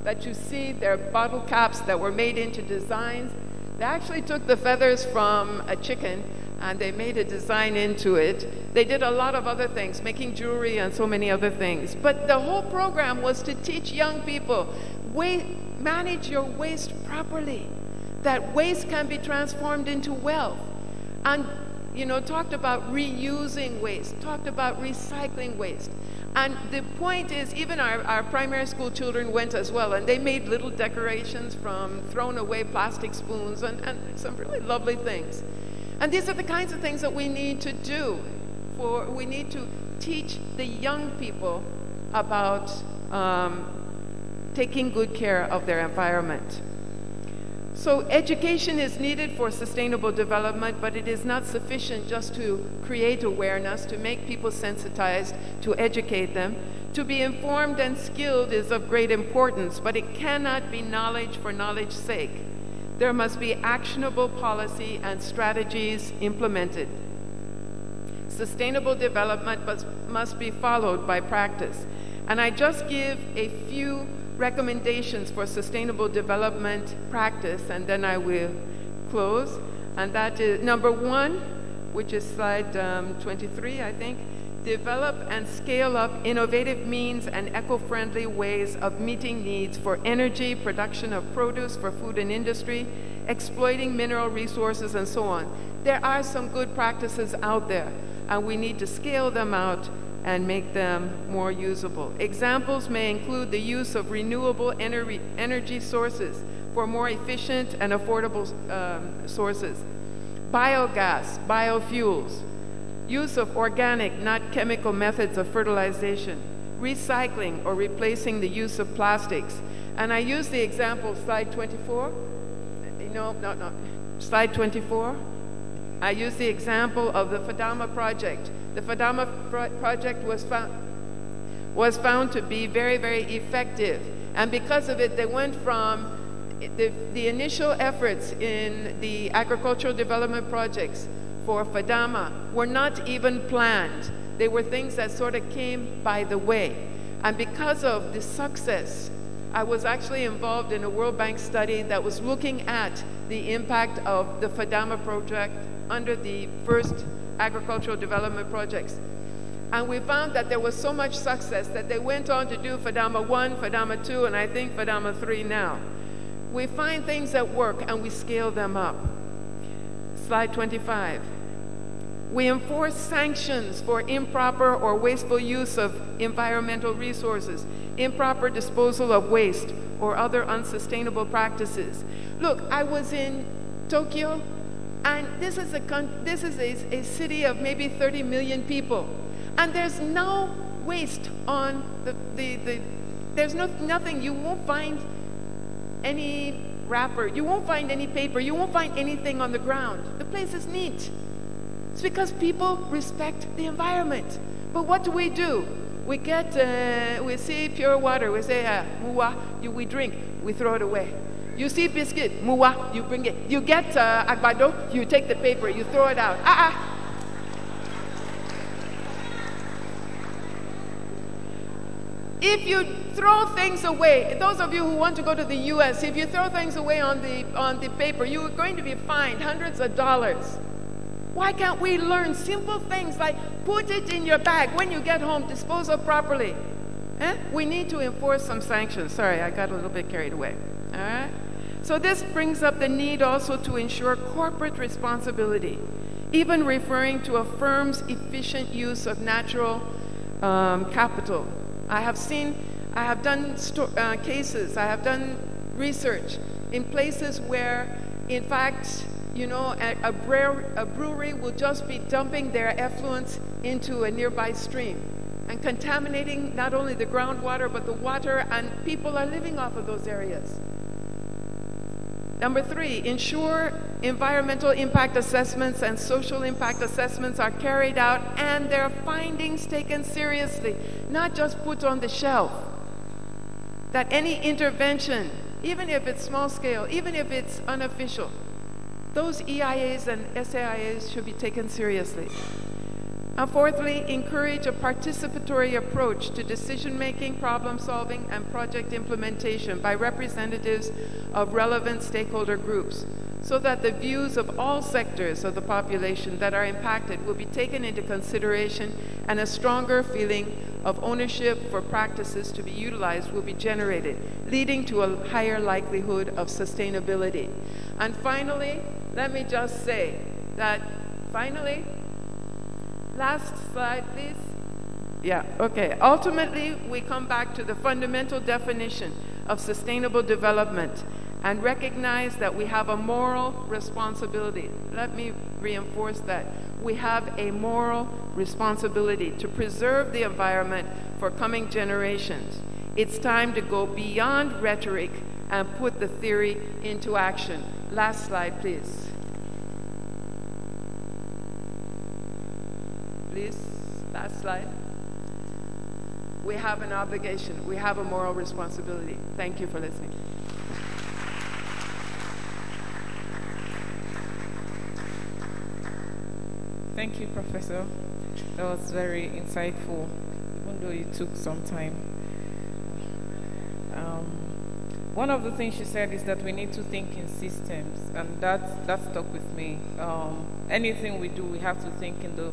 that you see, they're bottle caps that were made into designs. They actually took the feathers from a chicken, and they made a design into it. They did a lot of other things, making jewelry and so many other things. But the whole program was to teach young people, manage your waste properly, that waste can be transformed into wealth. And, you know, talked about reusing waste, talked about recycling waste. And the point is, even our primary school children went as well, and they made little decorations from thrown away plastic spoons and some really lovely things. And these are the kinds of things that we need to do. We need to teach the young people about taking good care of their environment. So education is needed for sustainable development, but it is not sufficient just to create awareness, to make people sensitized, to educate them. To be informed and skilled is of great importance, but it cannot be knowledge for knowledge's sake. There must be actionable policy and strategies implemented. Sustainable development must be followed by practice. And I just give a few recommendations for sustainable development practice, and then I will close. And that is number 1, which is slide 23, I think. Develop and scale up innovative means and eco-friendly ways of meeting needs for energy, production of produce for food and industry, exploiting mineral resources, and so on. There are some good practices out there, and we need to scale them out and make them more usable. Examples may include the use of renewable energy sources for more efficient and affordable sources, biogas, biofuels, use of organic, not chemical methods of fertilization, recycling or replacing the use of plastics. And I use the example, slide 24. No, slide 24. I use the example of the Fadama project. The Fadama project was found to be very, very effective. And because of it, they went from the initial efforts in the agricultural development projects for Fadama were not even planned. They were things that sort of came by the way. And because of the success, I was actually involved in a World Bank study that was looking at the impact of the Fadama project under the first agricultural development projects. And we found that there was so much success that they went on to do Fadama 1, Fadama 2, and I think Fadama 3 now. We find things that work and we scale them up. Slide 25. We enforce sanctions for improper or wasteful use of environmental resources, improper disposal of waste, or other unsustainable practices. Look, I was in Tokyo, and this is a city of maybe 30 million people, and there's no waste on there's nothing. You won't find any wrapper, you won't find any paper, you won't find anything on the ground. The place is neat. It's because people respect the environment. But what do? We get, we see pure water, we say, muwa, we drink, we throw it away. You see biscuit, muwa, you bring it. You get agbado, you take the paper, you throw it out. If you throw things away, those of you who want to go to the US, if you throw things away on the paper, you are going to be fined hundreds of dollars. Why can't we learn simple things like put it in your bag when you get home, dispose of properly? We need to enforce some sanctions. Sorry, I got a little bit carried away. All right? So this brings up the need also to ensure corporate responsibility, even referring to a firm's efficient use of natural capital. I have done cases, I have done research in places where, in fact, you know, a brewery will just be dumping their effluents into a nearby stream and contaminating not only the groundwater, but the water, and people are living off of those areas. Number 3, ensure environmental impact assessments and social impact assessments are carried out and their findings taken seriously, not just put on the shelf. That any intervention, even if it's small scale, even if it's unofficial, those EIAs and SAIAs should be taken seriously. And fourthly, encourage a participatory approach to decision-making, problem-solving, and project implementation by representatives of relevant stakeholder groups, so that the views of all sectors of the population that are impacted will be taken into consideration, and a stronger feeling of ownership for practices to be utilized will be generated, leading to a higher likelihood of sustainability. And finally, let me just say that, last slide, please. Yeah, okay. Ultimately, we come back to the fundamental definition of sustainable development and recognize that we have a moral responsibility. Let me reinforce that. We have a moral responsibility to preserve the environment for coming generations. It's time to go beyond rhetoric and put the theory into action. Last slide, please. Please, last slide. We have an obligation. We have a moral responsibility. Thank you for listening. Thank you, Professor. That was very insightful, even though it took some time. One of the things she said is that we need to think in systems, and that stuck with me. Anything we do, we have to think in the,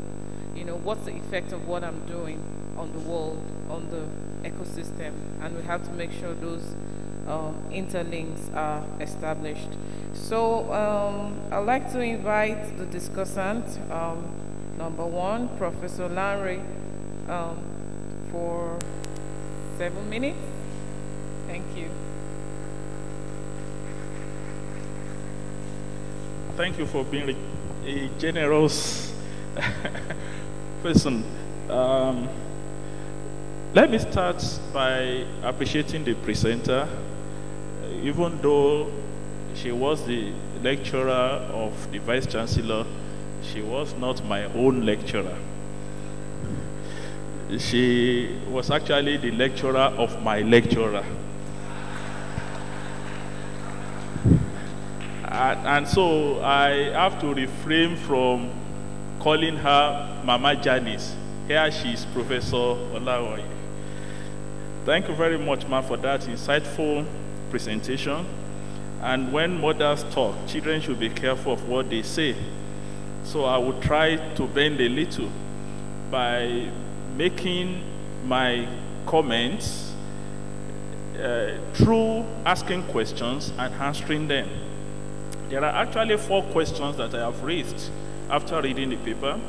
what's the effect of what I'm doing on the world, on the ecosystem, and we have to make sure those interlinks are established. So I'd like to invite the discussant, number one, Professor Lanre, for 7 minutes. Thank you. Thank you for being a generous person. Let me start by appreciating the presenter. Even though she was the lecturer of the Vice Chancellor, she was not my own lecturer. She was actually the lecturer of my lecturer. And so I have to refrain from calling her Mama Janice. Here she is, Professor Olaoye. Thank you very much, ma'am, for that insightful presentation. And when mothers talk, children should be careful of what they say. So I will try to bend a little by making my comments through asking questions and answering them. There are actually 4 questions that I have raised after reading the paper.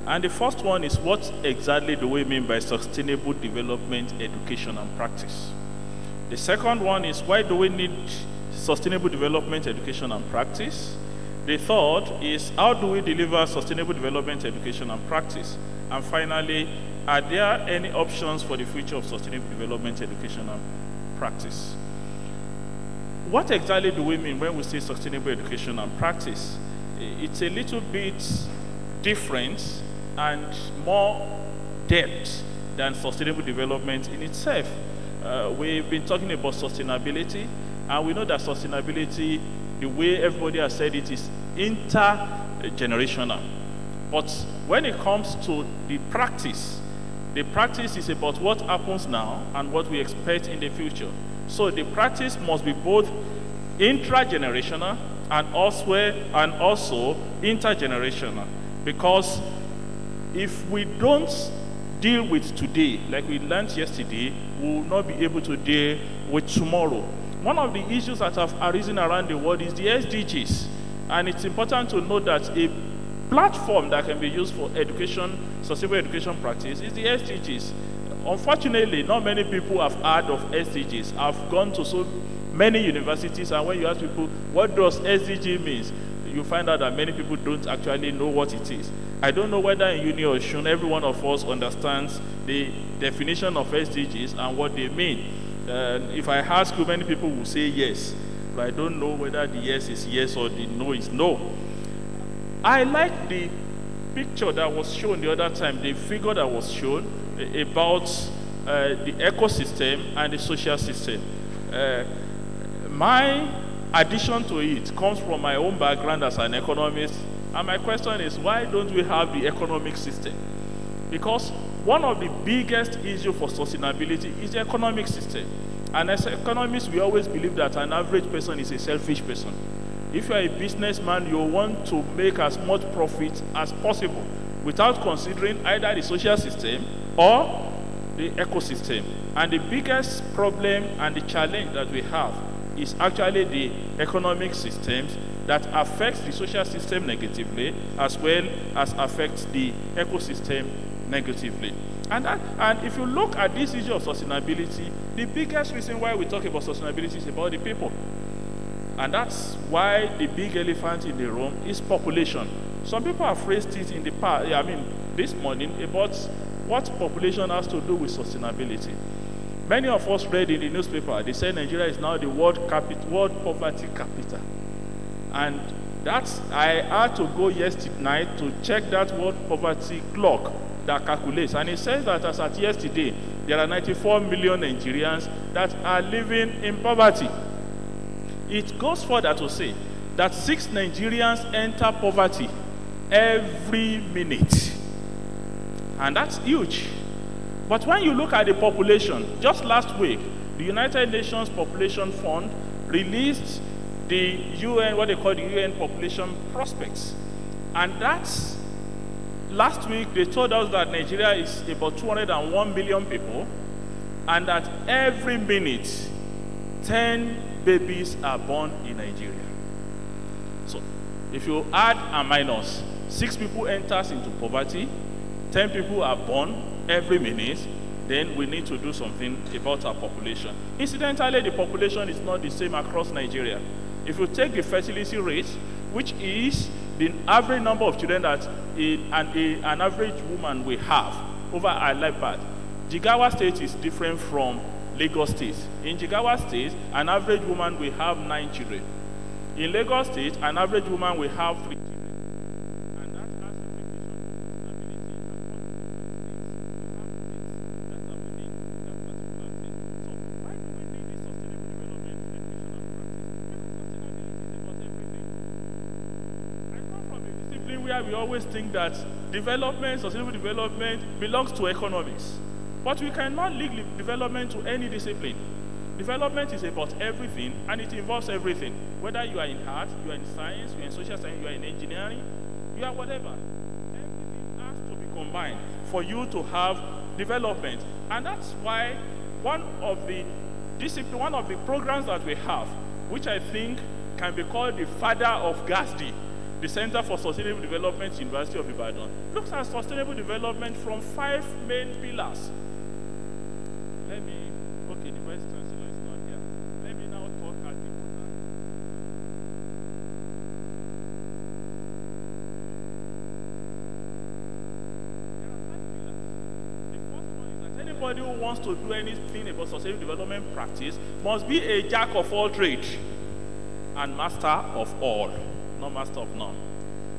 And the first one is, what exactly do we mean by sustainable development, education, and practice? The second one is, why do we need sustainable development, education, and practice? The third is, how do we deliver sustainable development, education, and practice? And finally, are there any options for the future of sustainable development, education, and practice? What exactly do we mean when we say sustainable education and practice? It's a little bit different and more depth than sustainable development in itself. We've been talking about sustainability, and we know that sustainability, the way everybody has said it, is intergenerational. But when it comes to the practice is about what happens now and what we expect in the future. So the practice must be both intragenerational and also intergenerational. Because if we don't deal with today, like we learned yesterday, we will not be able to deal with tomorrow. One of the issues that have arisen around the world is the SDGs. And it's important to know that a platform that can be used for education, sustainable education practice, is the SDGs. Unfortunately, not many people have heard of SDGs. I've gone to so many universities, and when you ask people, what does SDG mean? You find out that many people don't actually know what it is. I don't know whether in UNIOSUN, every one of us understands the definition of SDGs and what they mean. If I ask you, many people will say yes, but I don't know whether the yes is yes or the no is no. I like the picture that was shown the other time, the figure that was shown about the ecosystem and the social system. My addition to it comes from my own background as an economist, and my question is, why don't we have the economic system? Because one of the biggest issues for sustainability is the economic system. And as economists, we always believe that an average person is a selfish person. If you're a businessman, you want to make as much profit as possible without considering either the social system or the ecosystem. And the biggest problem and the challenge that we have is actually the economic systems that affects the social system negatively, as well as affects the ecosystem negatively. And if you look at this issue of sustainability, the biggest reason why we talk about sustainability is about the people. And that's why the big elephant in the room is population. Some people have phrased it in the past, this morning, about what population has to do with sustainability. Many of us read in the newspaper, they say Nigeria is now the world poverty capital. And I had to go yesterday night to check that world poverty clock that calculates. And it says that as at yesterday, there are 94 million Nigerians that are living in poverty. It goes further to say that 6 Nigerians enter poverty every minute. And that's huge. But when you look at the population, just last week, the United Nations Population Fund released the UN, what they call the UN Population Prospects. And that's, last week, they told us that Nigeria is about 201 million people, and that every minute, 10 babies are born in Nigeria. So, if you add and minus, 6 people enters into poverty, 10 people are born every minute, then we need to do something about our population. Incidentally, the population is not the same across Nigeria. If you take the fertility rate, which is the average number of children that an average woman will have over her lifetime, Jigawa State is different from Lagos State. In Jigawa State, an average woman will have 9 children. In Lagos State, an average woman will have 3 children. And that has implications on ability and that are within that particular state. So why do we need this sustainable development educational practice? Because sustainability is about everything. I come from a discipline where we always think that sustainable development belongs to economics. But we cannot link development to any discipline. Development is about everything, and it involves everything. Whether you are in art, you are in science, you are in social science, you are in engineering, you are whatever. Everything has to be combined for you to have development. And that's why one of the programs that we have, which I think can be called the father of GASD, the Center for Sustainable Development, University of Ibadan, looks at sustainable development from 5 main pillars. Okay, the vice chancellor is not here. Let me now talk at the program. There are 5 pillars. The first one is that anybody who wants to do anything about sustainable development practice must be a jack of all trades and master of all, not master of none.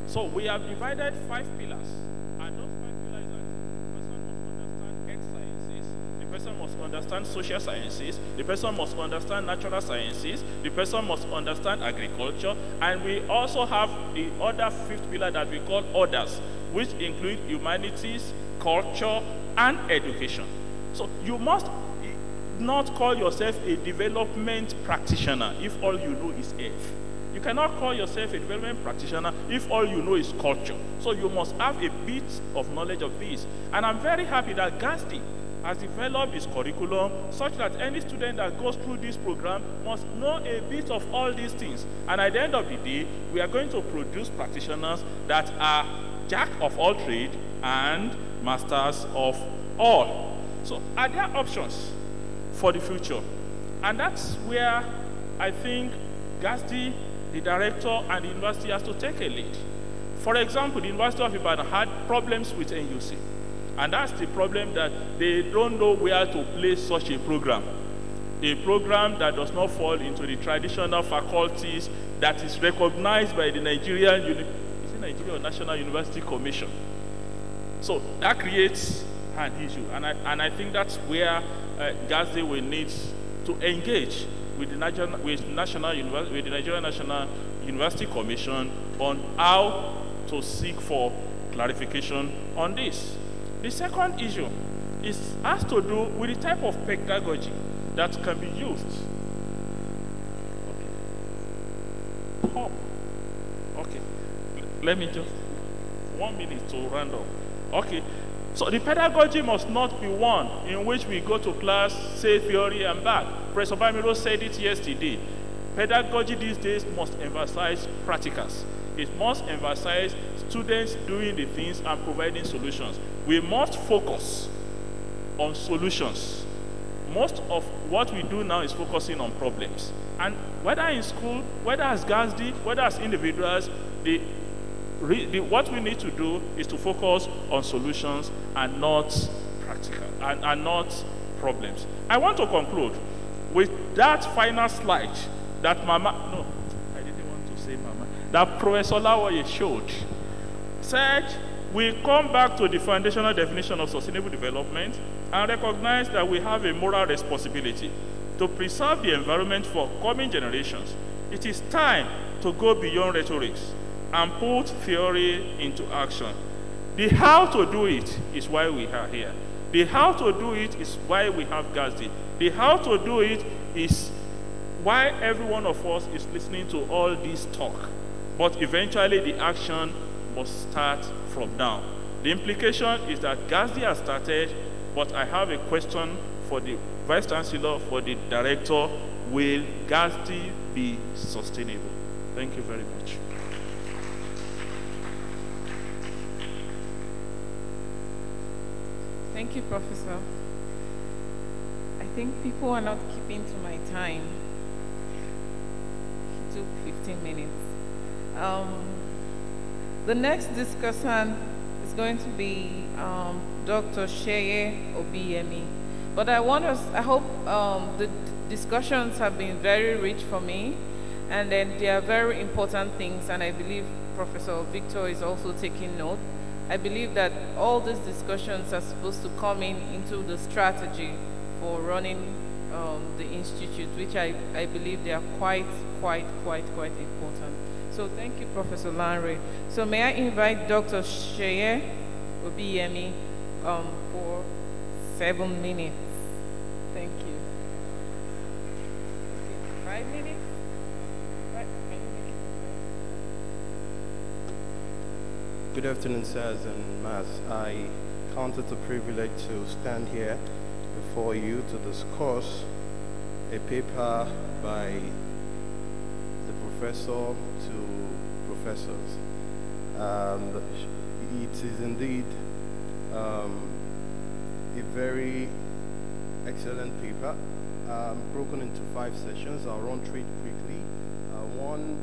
So we have divided 5 pillars, and those 5 pillars are: the person must understand earth sciences, the person must understand social sciences, the person must understand natural sciences, the person must understand agriculture, and we also have the other 5th pillar that we call others, which include humanities, culture, and education. So you must not call yourself a development practitioner if all you know is earth. You cannot call yourself a development practitioner if all you know is culture. So you must have a bit of knowledge of this. And I'm very happy that GASD has developed its curriculum such that any student that goes through this program must know a bit of all these things. And at the end of the day, we are going to produce practitioners that are jack of all trade and masters of all. So are there options for the future? And that's where I think GASD, the director, and the university has to take a lead. For example, the University of Ibadan had problems with NUC. And that's the problem, that they don't know where to place such a program that does not fall into the traditional faculties that is recognized by the Nigerian National University Commission. So that creates an issue. And I think that's where GASD will need to engage with the Nigerian National University Commission on how to seek for clarification on this. The second issue has to do with the type of pedagogy that can be used. Okay. Okay. Let me just 1 minute to round up. Okay. So the pedagogy must not be one in which we go to class, say theory and back. Professor Bamiro said it yesterday. Pedagogy these days must emphasize practicals. It must emphasize students doing the things and providing solutions. We must focus on solutions. Most of what we do now is focusing on problems. And whether in school, whether as GASD, whether as individuals, what we need to do is to focus on solutions and not practical, and not problems. I want to conclude with that final slide that that Professor Lawoye showed. Said, we come back to the foundational definition of sustainable development and recognize that we have a moral responsibility to preserve the environment for coming generations. It is time to go beyond rhetoric and put theory into action. The how to do it is why we are here. The how to do it is why we have GASD. The how to do it is why every one of us is listening to all this talk. But eventually the action must start from now. The implication is that GASD has started, but I have a question for the Vice Chancellor, for the Director. Will GASD be sustainable? Thank you very much. Thank you, Professor. I think people are not keeping to my time. It took 15 minutes. The next discussant is going to be Dr. Sheye Obiyemi. But I hope the discussions have been very rich for me, and then they are very important things, and I believe Professor Victor is also taking note. I believe that all these discussions are supposed to come into the strategy for running the institute, which I believe they are quite important. So thank you, Professor Lanre. So may I invite Dr. Sheye Obiyemi for 7 minutes. Thank you. Okay, 5 minutes? Right. Can you make it? Good afternoon, sirs and mass. I count it a privilege to stand here before you to discuss a paper by the professor to professors. It is indeed a very excellent paper, broken into 5 sessions. I'll run through it quickly. One,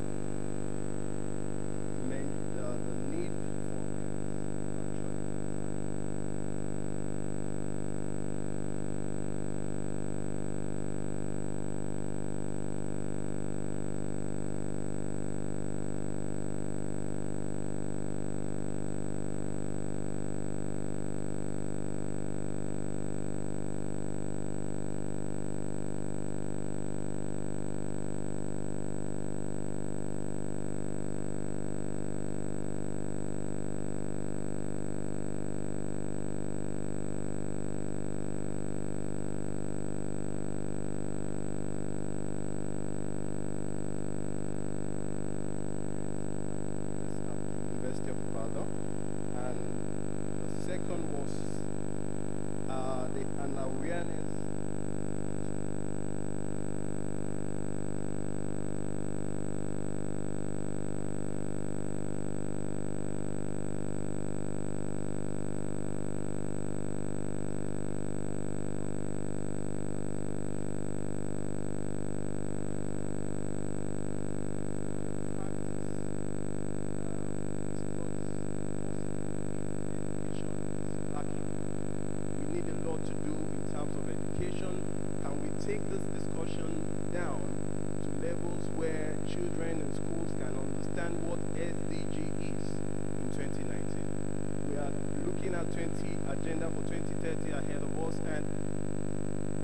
the need agenda for 2030 ahead of us, and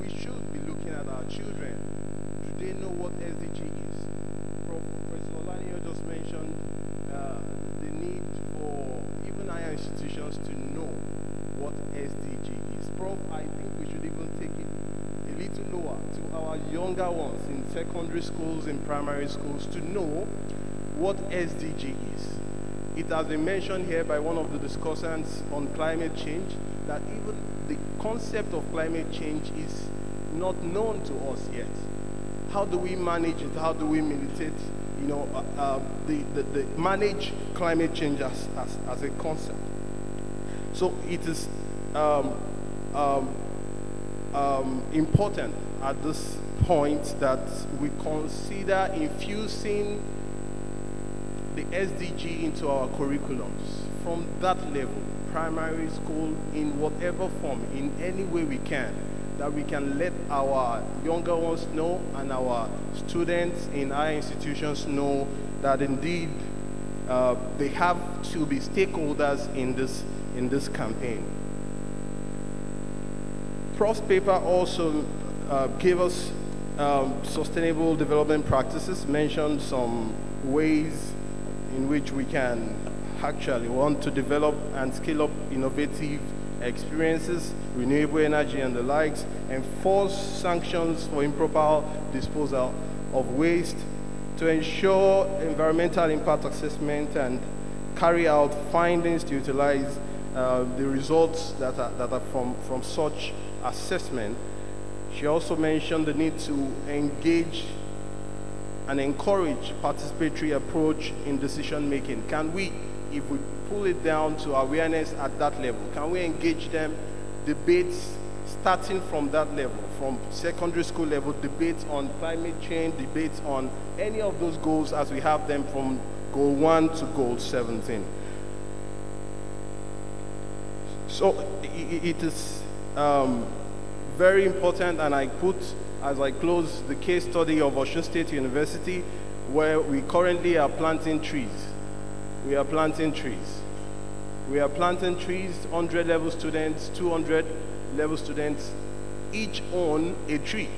we should be looking at our children. Do they know what SDG is? Professor Olanio just mentioned the need for even higher institutions to know what SDG is. Prof, I think we should even take it a little lower to our younger ones in secondary schools, in primary schools, to know what SDG is. It has been mentioned here by one of the discussants on climate change that even the concept of climate change is not known to us yet. How do we manage it? How do we militate? You know, manage climate change as a concept. So it is important at this point that we consider infusing the SDG into our curriculums from that level, primary school, in whatever form, in any way we can, that we can let our younger ones know and our students in our institutions know that indeed they have to be stakeholders in this campaign. Prof's paper also gave us sustainable development practices, mentioned some ways in which we can actually want to develop and scale up innovative experiences, renewable energy and the likes, enforce sanctions for improper disposal of waste, to ensure environmental impact assessment and carry out findings to utilize the results that are from such assessment. She also mentioned the need to engage and encourage participatory approach in decision making. Can we, if we pull it down to awareness at that level, can we engage them, debates starting from that level, from secondary school level, debates on climate change, debates on any of those goals as we have them from goal 1 to goal 17. So it is very important, and I put, as I close, the case study of Osun State University, where we currently are planting trees. We are planting trees. We are planting trees, 100 level students, 200 level students, each own a tree.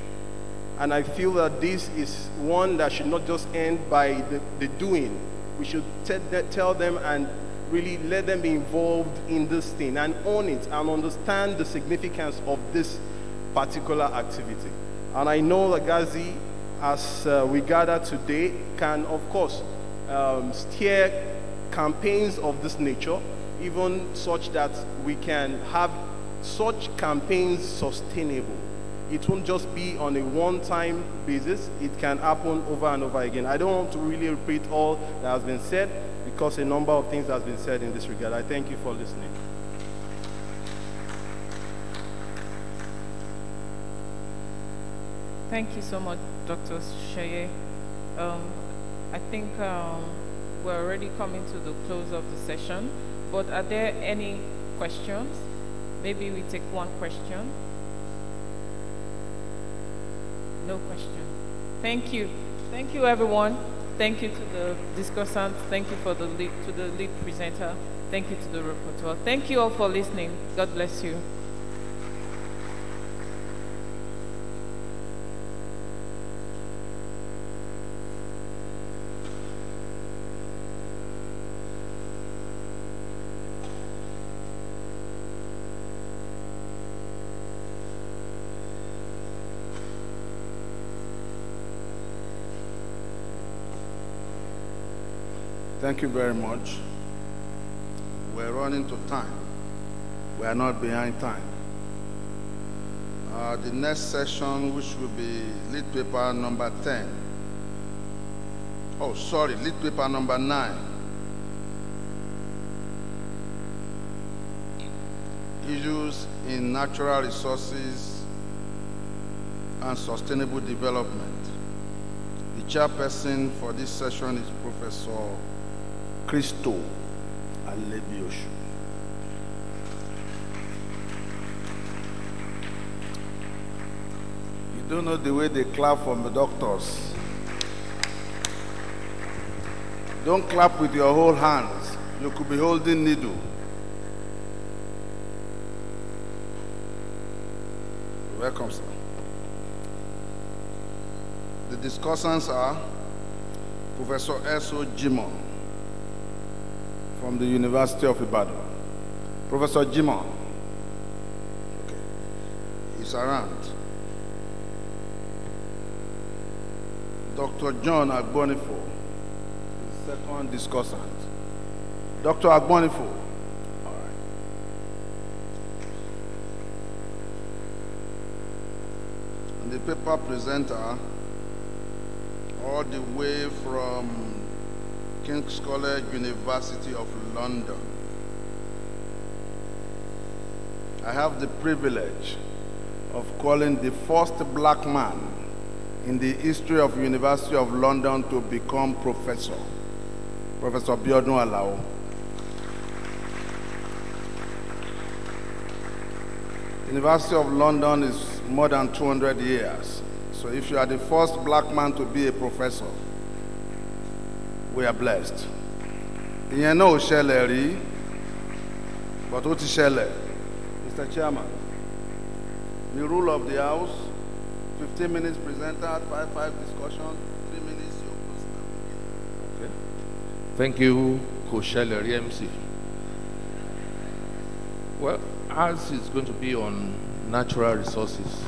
And I feel that this is one that should not just end by the doing. We should tell them and really let them be involved in this thing and own it and understand the significance of this particular activity. And I know that Gazi, as we gather today, can of course steer campaigns of this nature, even such that we can have such campaigns sustainable. It won't just be on a one-time basis. It can happen over and over again. I don't want to really repeat all that has been said because a number of things has been said in this regard. I thank you for listening. Thank you so much, Dr. Sheye. I think we're already coming to the close of the session, but are there any questions? Maybe we take one question. No question. Thank you. Thank you, everyone. Thank you to the discussants. Thank you to the lead presenter. Thank you to the rapporteur. Thank you all for listening. God bless you. Thank you very much. We're running to time. We are not behind time. The next session, which will be lead paper number 10. Oh, sorry, lead paper number 9. Issues in natural resources and sustainable development. The chairperson for this session is Professor Christo Alebioshu. You don't know the way they clap from the doctors. Don't clap with your whole hands. You could be holding needle. Welcome, sir. The discussants are Professor S.O. Jimon from the University of Ibadan. Professor Jimon, okay, is around. Dr. John Agbonifo is the second discussant. Dr. Agbonifo, all right. And the paper presenter, all the way from King's College, University of London. I have the privilege of calling the first black man in the history of University of London to become professor, Professor Biodun Alao. University of London is more than 200 years. So if you are the first black man to be a professor, we are blessed. Ìyẹn náà ò ṣẹlẹ̀ rí, but ó ti ṣẹlẹ̀. Mr. Chairman, the rule of the House, 15 minutes presented, 5 discussion, 3 minutes your personal. Okay. Thank you, Kosheleri MC. Well, ours is going to be on natural resources.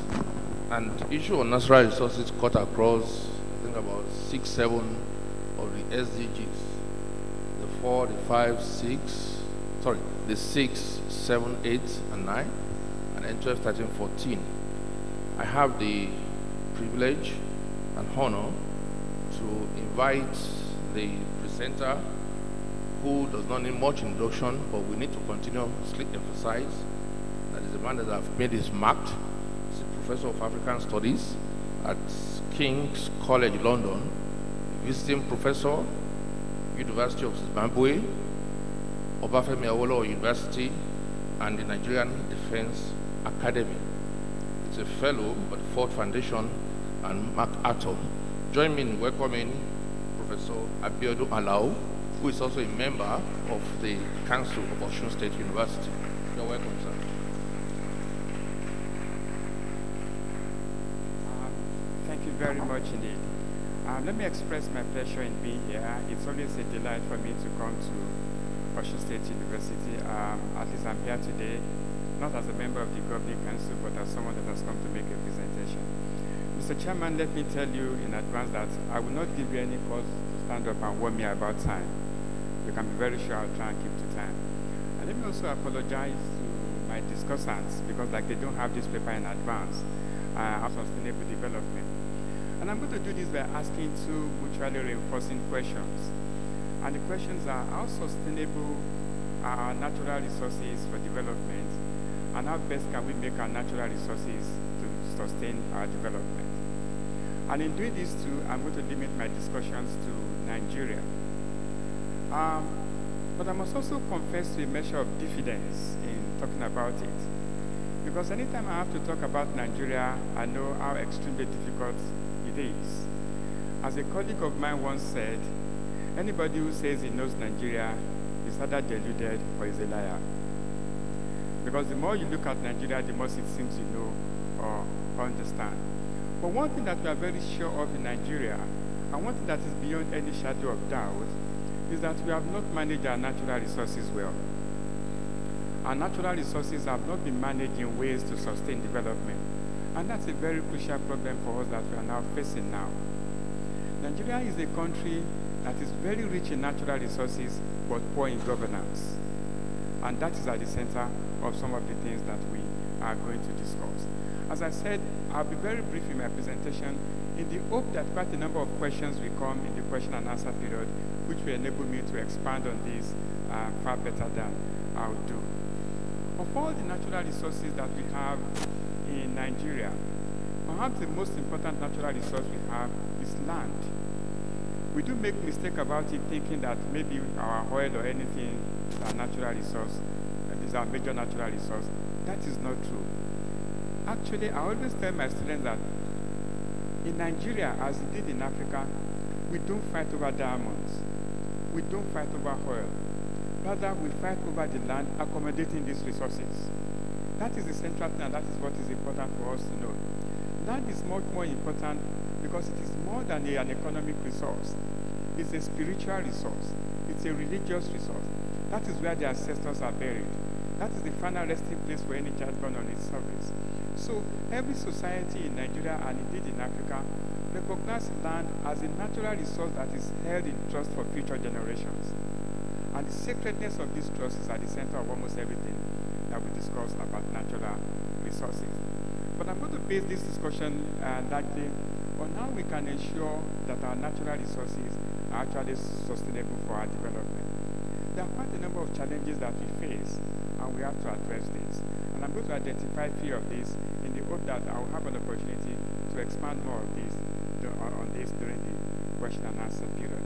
And the issue on natural resources cut across, I think, about 6, 7 of the SDGs. The 4, the 5, 6, sorry, the 6, 7, 8, and 9, and then 12, 13, 14. I have the privilege and honor to invite the presenter, who does not need much introduction, but we need to continuously emphasize that is a man that I've made his mark. He's a professor of African Studies at King's College London, visiting professor, University of Zimbabwe, Obafemi Awolowo University, and the Nigerian Defense Academy. It's a fellow at the Ford Foundation and MacArthur. Join me in welcoming Professor Abiodun Alao, who is also a member of the Council of Osun State University. You're welcome, sir. Thank you very much indeed. Let me express my pleasure in being here. It's always a delight for me to come to Osun State University. At least I'm here today, not as a member of the Governing Council, but as someone that has come to make a presentation. Mr. Chairman, let me tell you in advance that I will not give you any cause to stand up and warn me about time. You can be very sure I'll try and keep to time. And let me also apologize to my discussants, because like they don't have this paper in advance, of sustainable development. And I'm going to do this by asking 2 mutually reinforcing questions. And the questions are, how sustainable are our natural resources for development, and how best can we make our natural resources to sustain our development? And in doing these 2, I'm going to limit my discussions to Nigeria. But I must also confess to a measure of diffidence in talking about it. Because anytime I have to talk about Nigeria, I know how extremely difficult it is. As a colleague of mine once said, anybody who says he knows Nigeria is either deluded or is a liar. Because the more you look at Nigeria, the more it seems you know or understand. But one thing that we are very sure of in Nigeria, and one thing that is beyond any shadow of doubt, is that we have not managed our natural resources well. Our natural resources have not been managed in ways to sustain development. And that's a very crucial problem for us that we are now facing now. Nigeria is a country that is very rich in natural resources, but poor in governance. And that is at the center of some of the things that we are going to discuss. As I said, I'll be very brief in my presentation in the hope that quite a number of questions will come in the question and answer period, which will enable me to expand on this far better than I would do. Of all the natural resources that we have in Nigeria, perhaps the most important natural resource we have is land. We do make mistake about it, thinking that maybe our oil or anything is our natural resource, is our major natural resource. That is not true. Actually, I always tell my students that in Nigeria, as it did in Africa, we don't fight over diamonds. We don't fight over oil. Rather, we fight over the land accommodating these resources. That is the central thing, and that is what is important for us to know. Land is much more important because it is more than an economic resource. It's a spiritual resource. It's a religious resource. That is where the ancestors are buried. That is the final resting place for any child born on its surface. So every society in Nigeria and indeed in Africa recognizes land as a natural resource that is held in trust for future generations. And the sacredness of this trust is at the center of almost everything that we discuss about natural resources. But I'm going to base this discussion largely on how we can ensure that our natural resources are actually sustainable for our development. There are quite a number of challenges that we face, and we have to address this. And I'm going to identify a few of these in the hope that I will have an opportunity to expand more of this, on this during the question and answer period.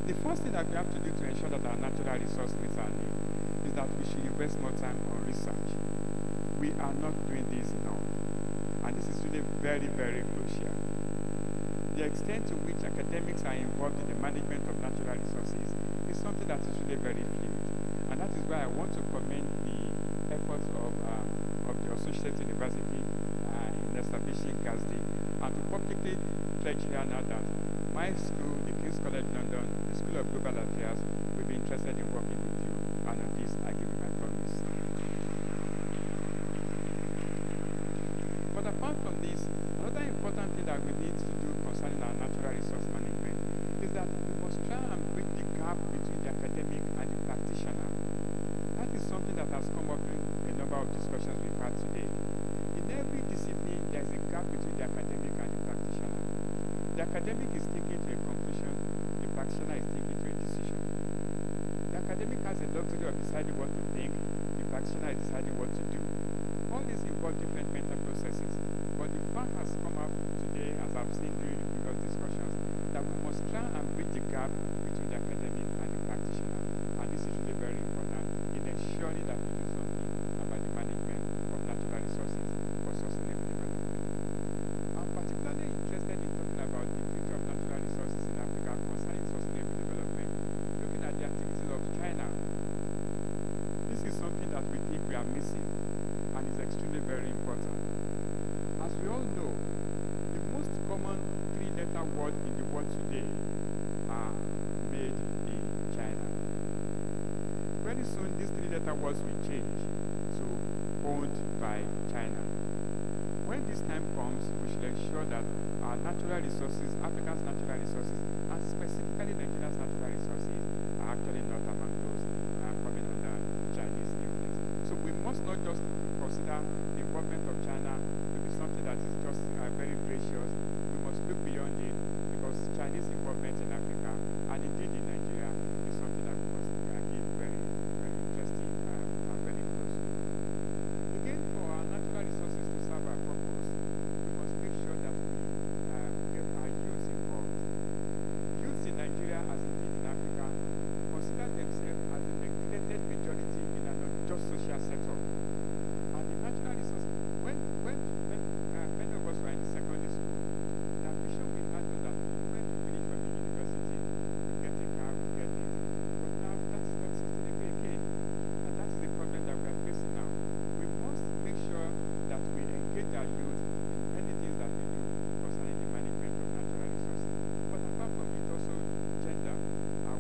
The first thing that we have to do to ensure that our natural resource meets our need is that we should invest more time on research. We are not doing this enough. And this is really very, very crucial. The extent to which academics are involved in the management of natural resources is something that is really very fluid. And that is why I want to commend the efforts of the Associate University in establishing GASD, and to publicly pledge here now that my school, the King's College London, the School of Global Affairs, will be interested in working with you. And on this, I give you my promise. But apart from this, another important thing that we need to do concerning our natural resource management is that we must try and bridge the gap between the academic and the practitioner. That is something that has come up in a number of discussions we've had today. In every discipline, there is a gap between the academic and the practitioner. The academic is taking to a conclusion, the practitioner is taking to a decision. The academic has the luxury of deciding what to think, the practitioner is deciding what to do. All these involve different mental processes, but the fact has come up today, as I've seen during the previous discussions, that we must try and bridge the gap between the academic and the practitioner. And this is really very important in ensuring that we do something about the management of natural resources for sustainable development. I'm particularly interested in talking about the future of natural resources in Africa concerning sustainable development, looking at the activities of China. This is something that we think we are missing, and is extremely very important. As we all know, the most common three-letter word in the world today are made in China. Very soon, these three-letter words will change to owned by China. When this time comes, we should ensure that our natural resources, Africa's natural resources, and specifically Nigeria's natural resources, are actually not among those coming under Chinese influence. So we must not just consider the involvement of China to be something that is just very gracious. We must look beyond it, because Chinese involvement in Africa, and indeed in Nigeria, is something that we must give very, very interesting and very close to. Again, for our natural resources to serve our purpose, we must make sure that we get our youth involved. Youth in Nigeria, as indeed in Africa, consider themselves as the neglected majority in an unjust social setup. And the natural resources, when many of us were in secondary school, the ambition we had was that when we finish from the university, we get a car, we get this. But now that's not sustainable again. And that's the problem that we are facing now. We must make sure that we engage our youth in many things that we do concerning the management of natural resources. But apart from it, also gender,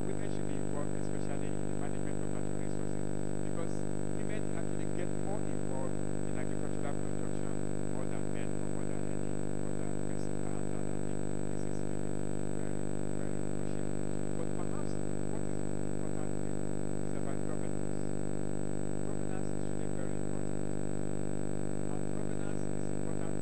women should be involved, especially in the management of natural resources, because women actually get more involved in agricultural production more than men or more than any other person. And I think this is really very, very crucial. But perhaps what is important here is about governance. Governance is really very important. And governance is important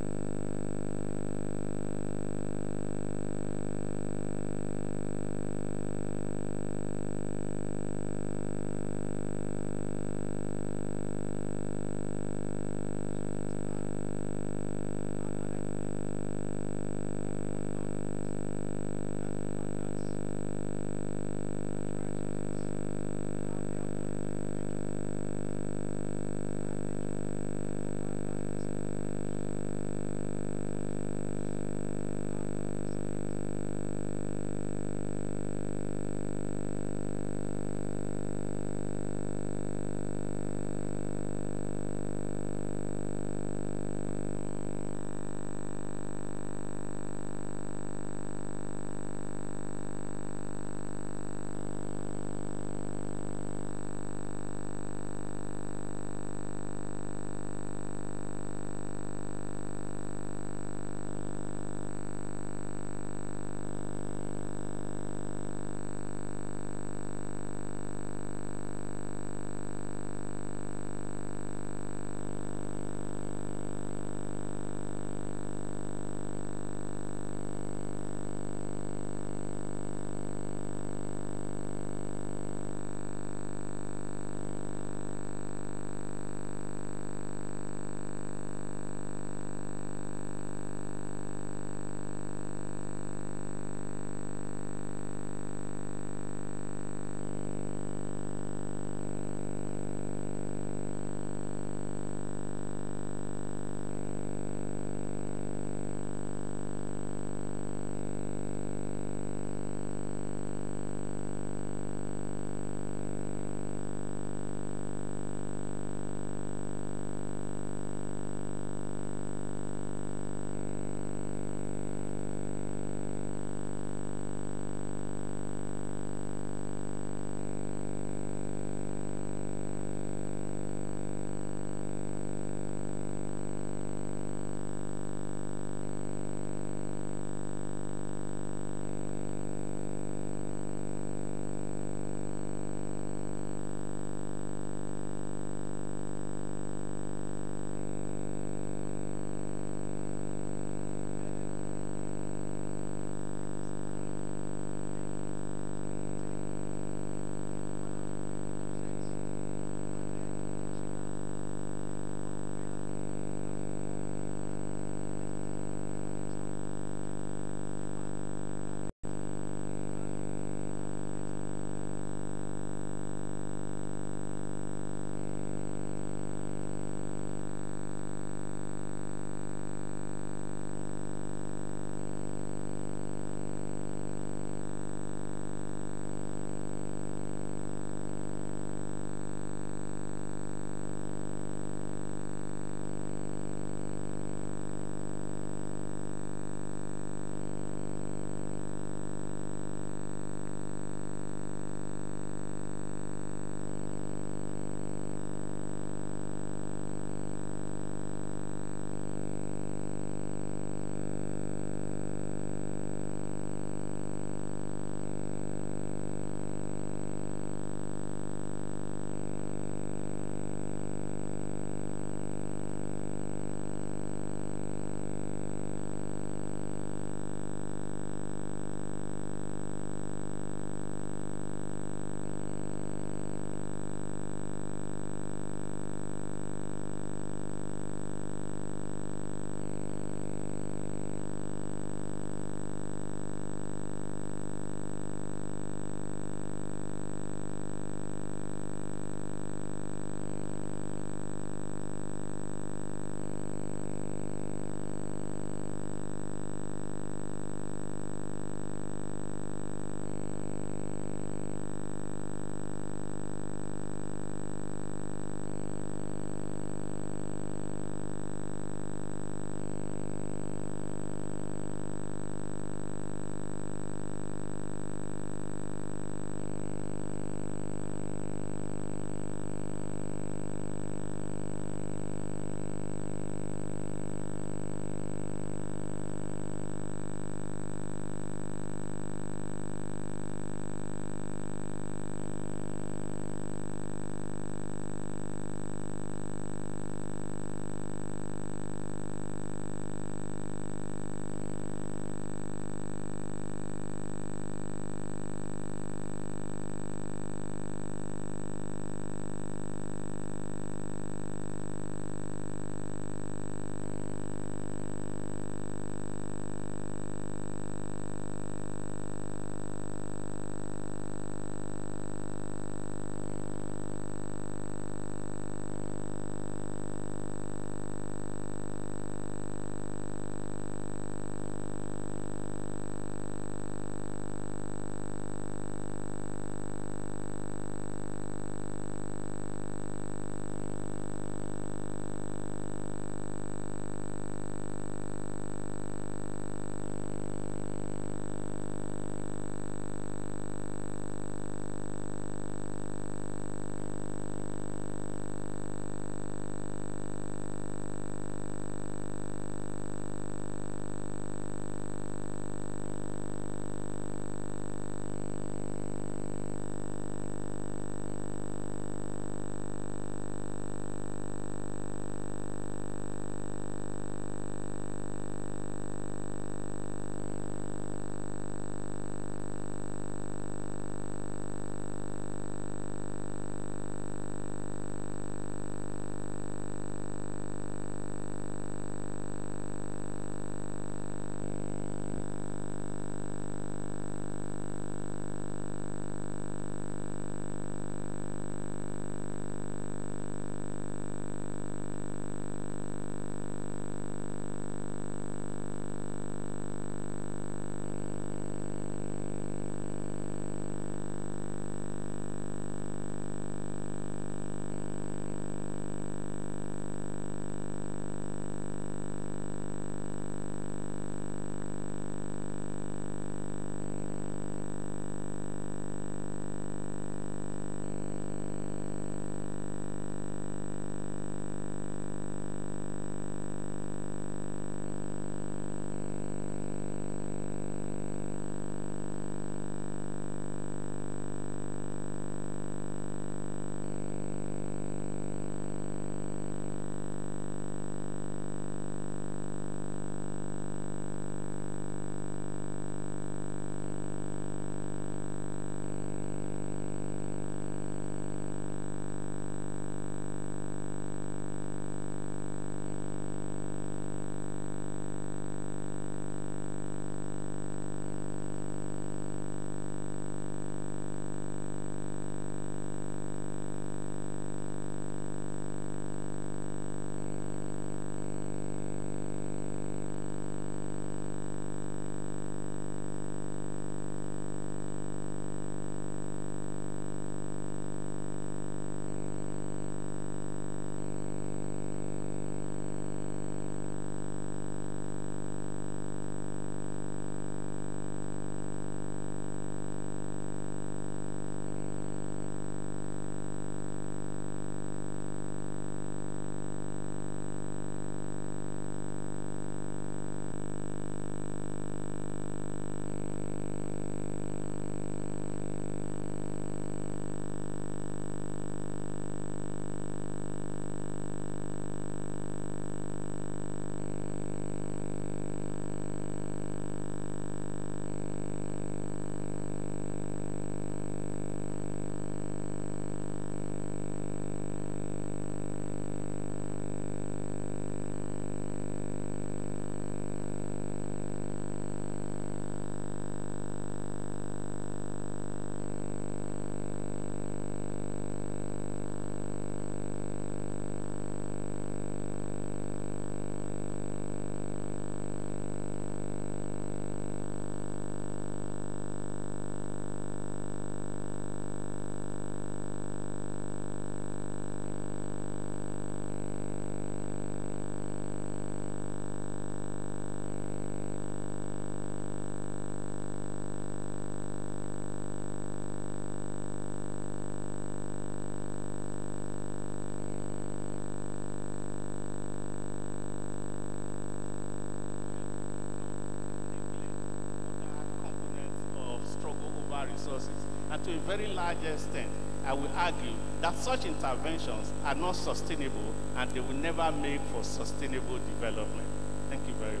our resources. And to a very large extent, I will argue that such interventions are not sustainable and they will never make for sustainable development. Thank you very much.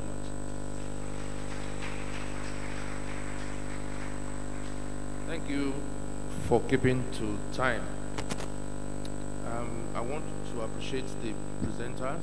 Thank you for keeping to time. I want to appreciate the presenters.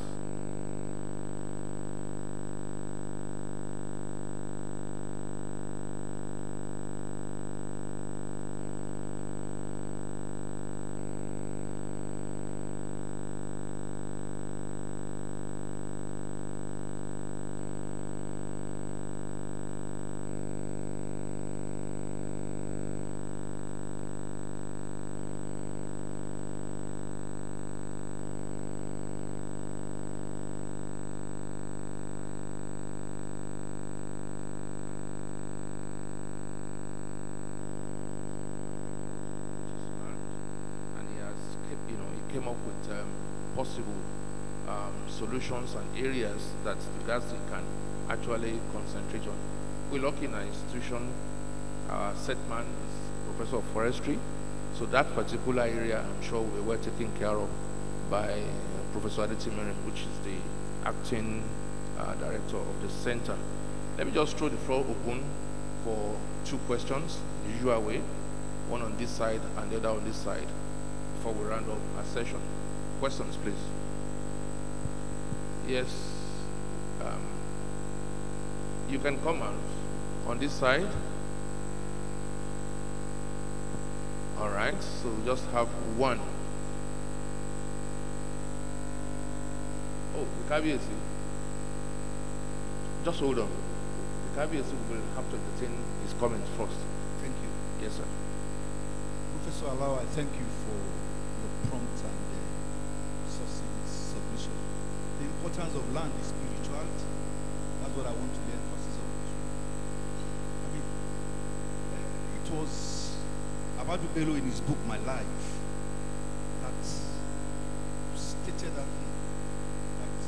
Came up with possible solutions and areas that the university can actually concentrate on. We're lucky in our institution, our set man is Professor of Forestry, so that particular area I'm sure we're well taken care of by Professor Adetimere, which is the acting director of the center. Let me just throw the floor open for 2 questions, the usual way, one on this side and the other on this side, before we round up our session. Questions, please. Yes. You can come out on this side. All right, so we just have one. Oh, the KBC. Just hold on. The KBC will have to entertain his comments first. Thank you. Yes, sir. Professor Alao, I thank you for your prompt and succinct submission. The importance of land is spirituality. That's what I want to lay emphasis on. I mean, it was Abadu Bello in his book, My Life, that stated that thing, that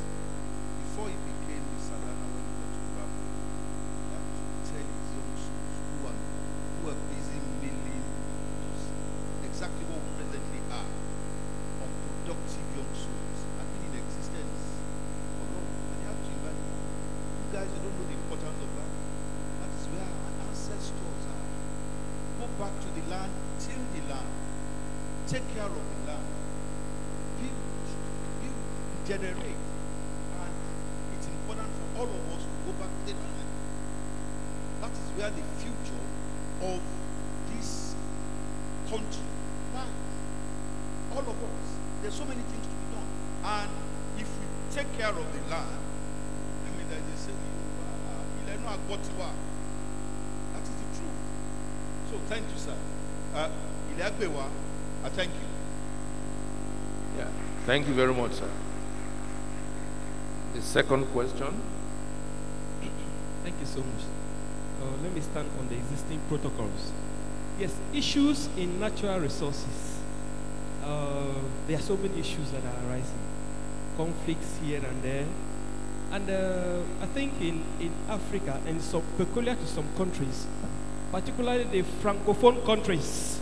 before he became the Sadhana when he got to Babu, he had to tell his young souls who were busy milling exactly what we presently are, unproductive young souls, have been in existence for long. And you have to imagine, you guys, you don't know the importance of land. That is where our ancestors are. Go back to the land, till the land, take care of the land, build, generate. And it's important for all of us to go back to the land. That is where the future of this country lies. All of us. There's so many things to be done. And if we take care of the land, I mean, there's a saying, that is the truth. So thank you, sir. Ileagbewa, I thank you. Yeah, thank you very much, sir. The second question. Thank you so much. Let me stand on the existing protocols. Yes, issues in natural resources. There are so many issues that are arising. Conflicts here and there. And I think in Africa, and so peculiar to some countries, particularly the Francophone countries,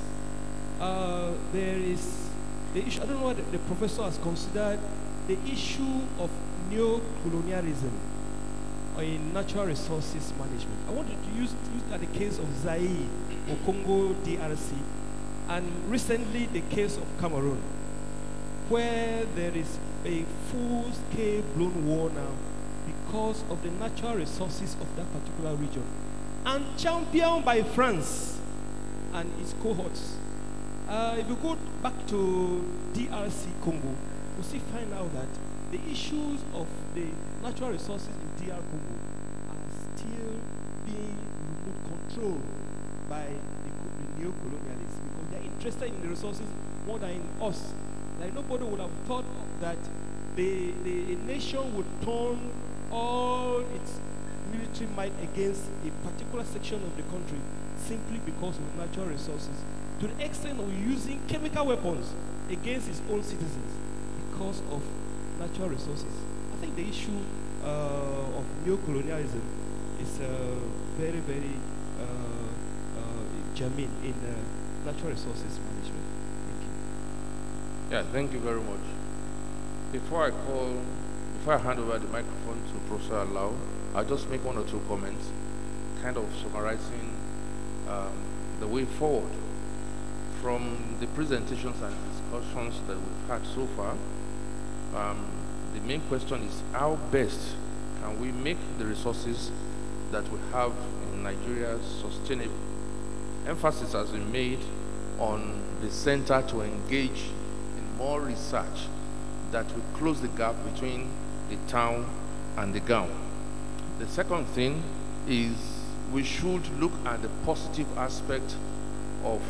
there is the issue, I don't know what the professor has considered, the issue of neo-colonialism in natural resources management. I wanted to use that the case of Zaire or Congo DRC, and recently the case of Cameroon, where there is a full-scale blown war now because of the natural resources of that particular region, and championed by France and its cohorts. If you go back to DRC Congo, you see find out that the issues of the natural resources in DR Congo are still being remote controlled by the neo-colonialists, because they're interested in the resources more than in us. Like nobody would have thought that a nation would turn all its military might against a particular section of the country simply because of natural resources, to the extent of using chemical weapons against its own citizens because of natural resources. I think the issue of neo-colonialism is very, very germane in natural resources management? Thank you. Yeah, thank you very much. Before I hand over the microphone to Professor Alao, I'll just make one or two comments, kind of summarizing the way forward. From the presentations and discussions that we've had so far, the main question is how best can we make the resources that we have in Nigeria sustainable? Emphasis has been made on the center to engage in more research that will close the gap between the town and the gown. The second thing is we should look at the positive aspect of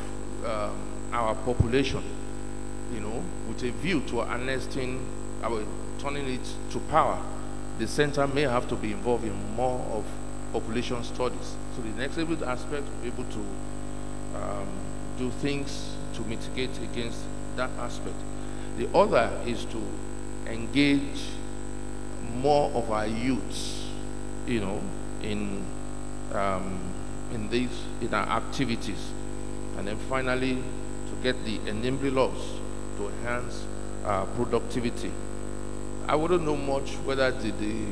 our population, you know, with a view to harnessing, turning it to power. The center may have to be involved in more of population studies. So the next aspect will be able to do things to mitigate against that aspect. The other is to engage more of our youths, you know, in our activities. And then finally, to get the enabling laws to enhance productivity. I wouldn't know much whether the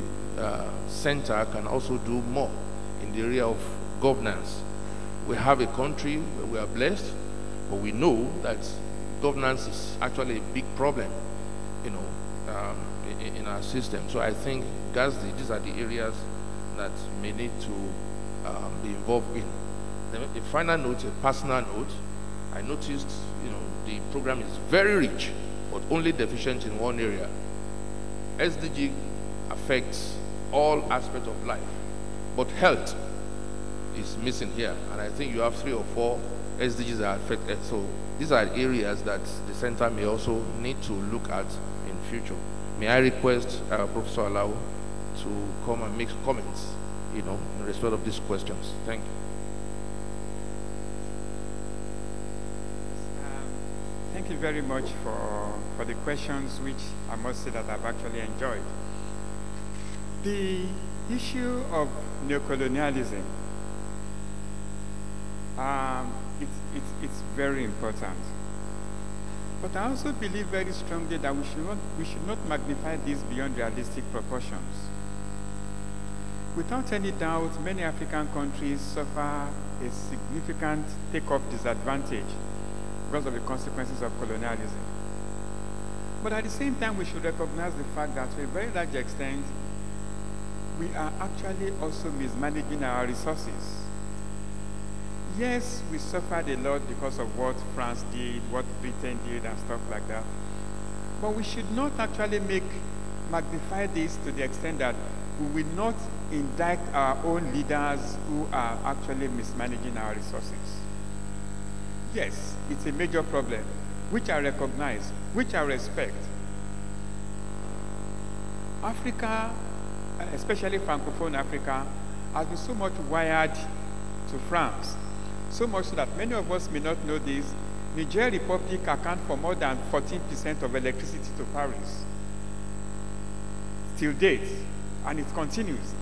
center can also do more in the area of governance. We have a country where we are blessed, but we know that governance is actually a big problem, you know, in our system. So I think these are the areas that may need to be involved in. A final note, a personal note, I noticed, you know, the program is very rich, but only deficient in one area. SDG affects all aspects of life, but health is missing here. And I think you have 3 or 4 SDGs that are affected. So these are areas that the center may also need to look at in future. May I request Professor Alao to come and make comments, you know, in respect of these questions. Thank you. Thank you very much for the questions, which I must say that I've actually enjoyed. The issue of neocolonialism, it's very important. But I also believe very strongly that we should not magnify this beyond realistic proportions. Without any doubt, many African countries suffer a significant take-off disadvantage because of the consequences of colonialism. But at the same time, we should recognize the fact that to a very large extent, we are actually also mismanaging our resources. Yes, we suffered a lot because of what France did, what Britain did, and stuff like that. But we should not actually magnify this to the extent that we will not indict our own leaders who are actually mismanaging our resources. Yes, it's a major problem, which I recognize, which I respect. Africa, especially Francophone Africa, has been so much wired to France, so much so that many of us may not know this. Niger Republic accounts for more than 14% of electricity to Paris, till date, and it continues.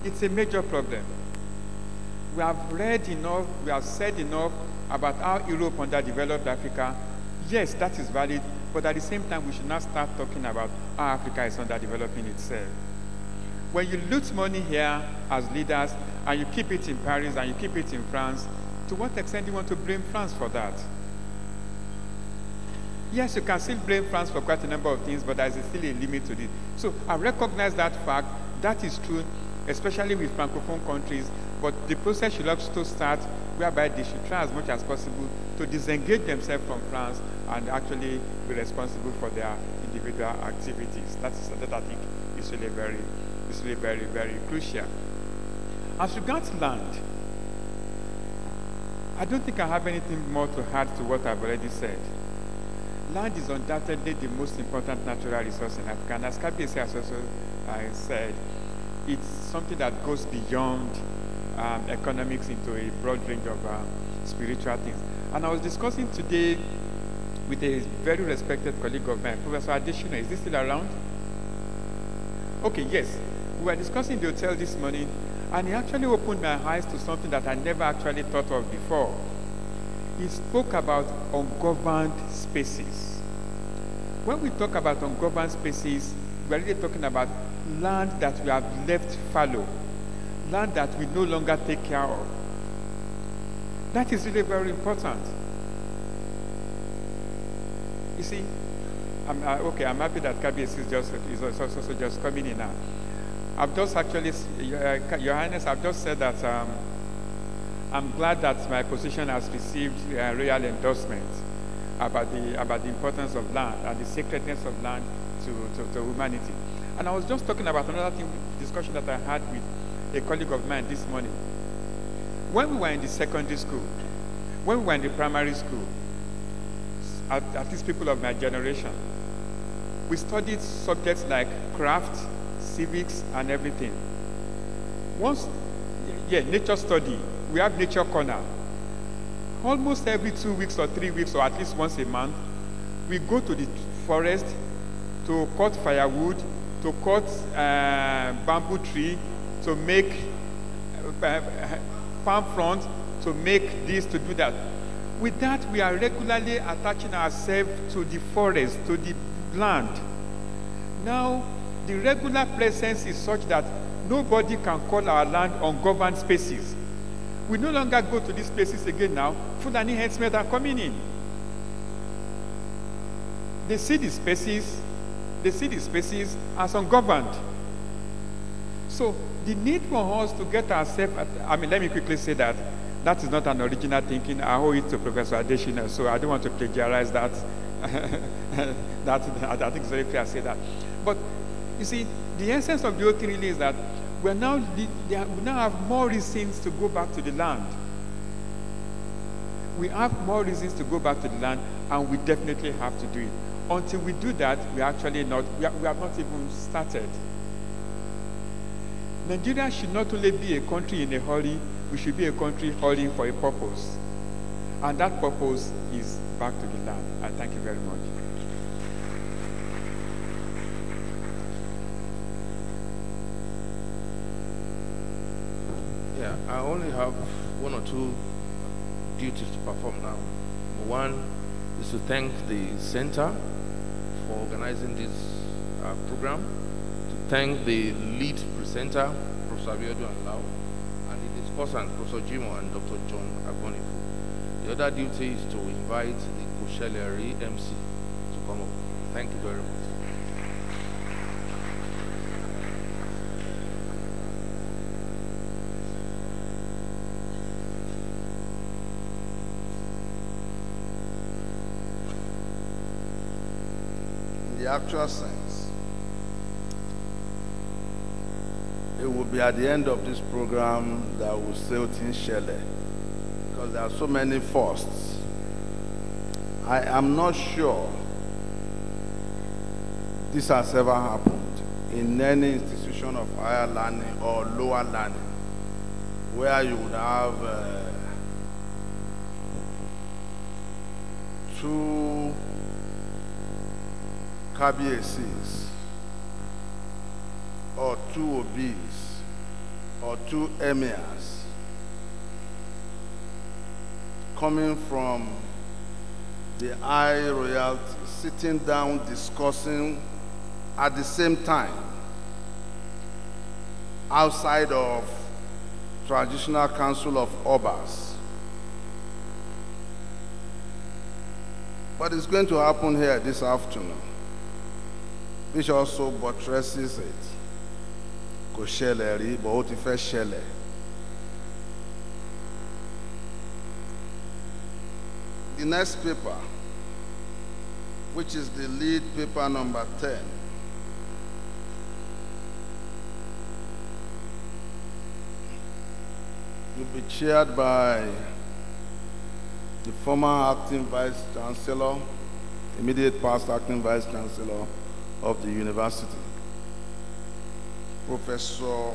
It's a major problem. We have read enough, we have said enough about how Europe underdeveloped Africa. Yes, that is valid, but at the same time, we should not start talking about how Africa is underdeveloping itself. When you loot money here as leaders, and you keep it in Paris, and you keep it in France, to what extent do you want to blame France for that? Yes, you can still blame France for quite a number of things, but there is still a limit to it. So I recognize that fact. That is true, especially with Francophone countries, but the process should also start whereby they should try as much as possible to disengage themselves from France and actually be responsible for their individual activities. That is something that I think is really very, very crucial. As regards land, I don't think I have anything more to add to what I've already said. Land is undoubtedly the most important natural resource in Africa, and as Kabiyesi has also said, it's something that goes beyond economics into a broad range of spiritual things. And I was discussing today with a very respected colleague of mine, Professor Adeshina. Is this still around? Okay, yes. We were discussing the hotel this morning, and he actually opened my eyes to something that I never actually thought of before. he spoke about ungoverned spaces. When we talk about ungoverned spaces, we're really talking about land that we have left fallow, land that we no longer take care of. That is really very important. You see, I'm happy that KBS is also just coming in now. I've just actually, Your Highness, I've just said that I'm glad that my position has received royal endorsement about the importance of land and the sacredness of land to humanity. And I was just talking about another discussion that I had with a colleague of mine this morning. When we were in the secondary school, when we were in the primary school, at least people of my generation, we studied subjects like craft, civics, and everything. Nature study. We have nature corner. Almost every 2 weeks or 3 weeks, or at least once a month, we go to the forest to cut firewood, to cut bamboo tree, to make farm front, to make this, to do that. With that, we are regularly attaching ourselves to the forest, to the land. Now, the regular presence is such that nobody can call our land ungoverned spaces. We no longer go to these places again now. Fulani headsmen are coming in. They see the spaces as ungoverned. So the need for us to get ourselves, let me quickly say that is not an original thinking. I owe it to Professor Adeshina, so I don't want to plagiarize that. I think it's very fair to say that. But you see, the essence of the whole thing really is that we now have more reasons to go back to the land. We have more reasons to go back to the land, and we definitely have to do it. Until we do that, we have not even started. Nigeria should not only be a country in a hurry, we should be a country hurrying for a purpose. And that purpose is back to the land. I thank you very much. Yeah, I only have 1 or 2 duties to perform now. Number 1 is to thank the center for organizing this program, to thank the lead presenter, Professor Abiodun and Lau, and the discussant, Professor Jimo and Dr. John Agbonifu. The other duty is to invite the Kosheleri MC to come up. Thank you very much. In the actual sense, it will be at the end of this program that we'll say things Shelley, because there are so many firsts. I am not sure this has ever happened in any institution of higher learning or lower learning, where you would have 2 KBACs, or 2 OBs, or 2 emirs coming from the high royalty, sitting down, discussing at the same time outside of traditional council of Obas. But it's going to happen here this afternoon, which also buttresses it. Kosheleri, but what if Shele? The next paper, which is the lead paper number 10, will be chaired by the former acting vice chancellor, immediate past acting vice chancellor of the university, Professor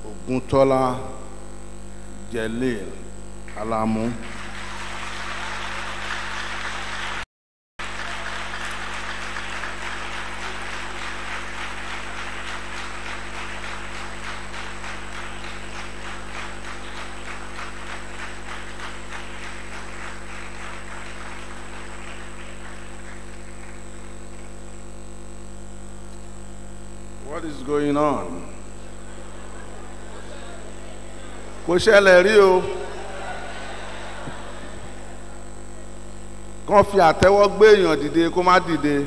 Oguntola Jelil Alamu. What is going on? Kò ṣẹlẹ̀ rí o. Kàn fi àtẹ́wọ́ gbé èèyàn dìde kó má dìde.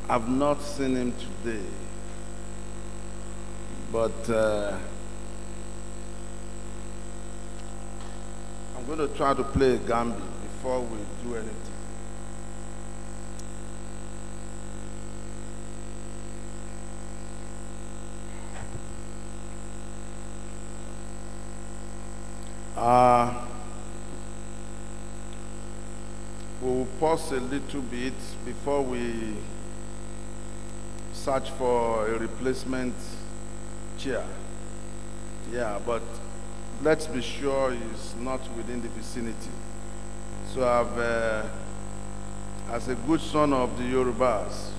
I've not seen him today, but I'm going to try to play a gambit before we do anything. We'll pause a little bit before we search for a replacement chair. Yeah, but let's be sure he's not within the vicinity. So as a good son of the Yorubas,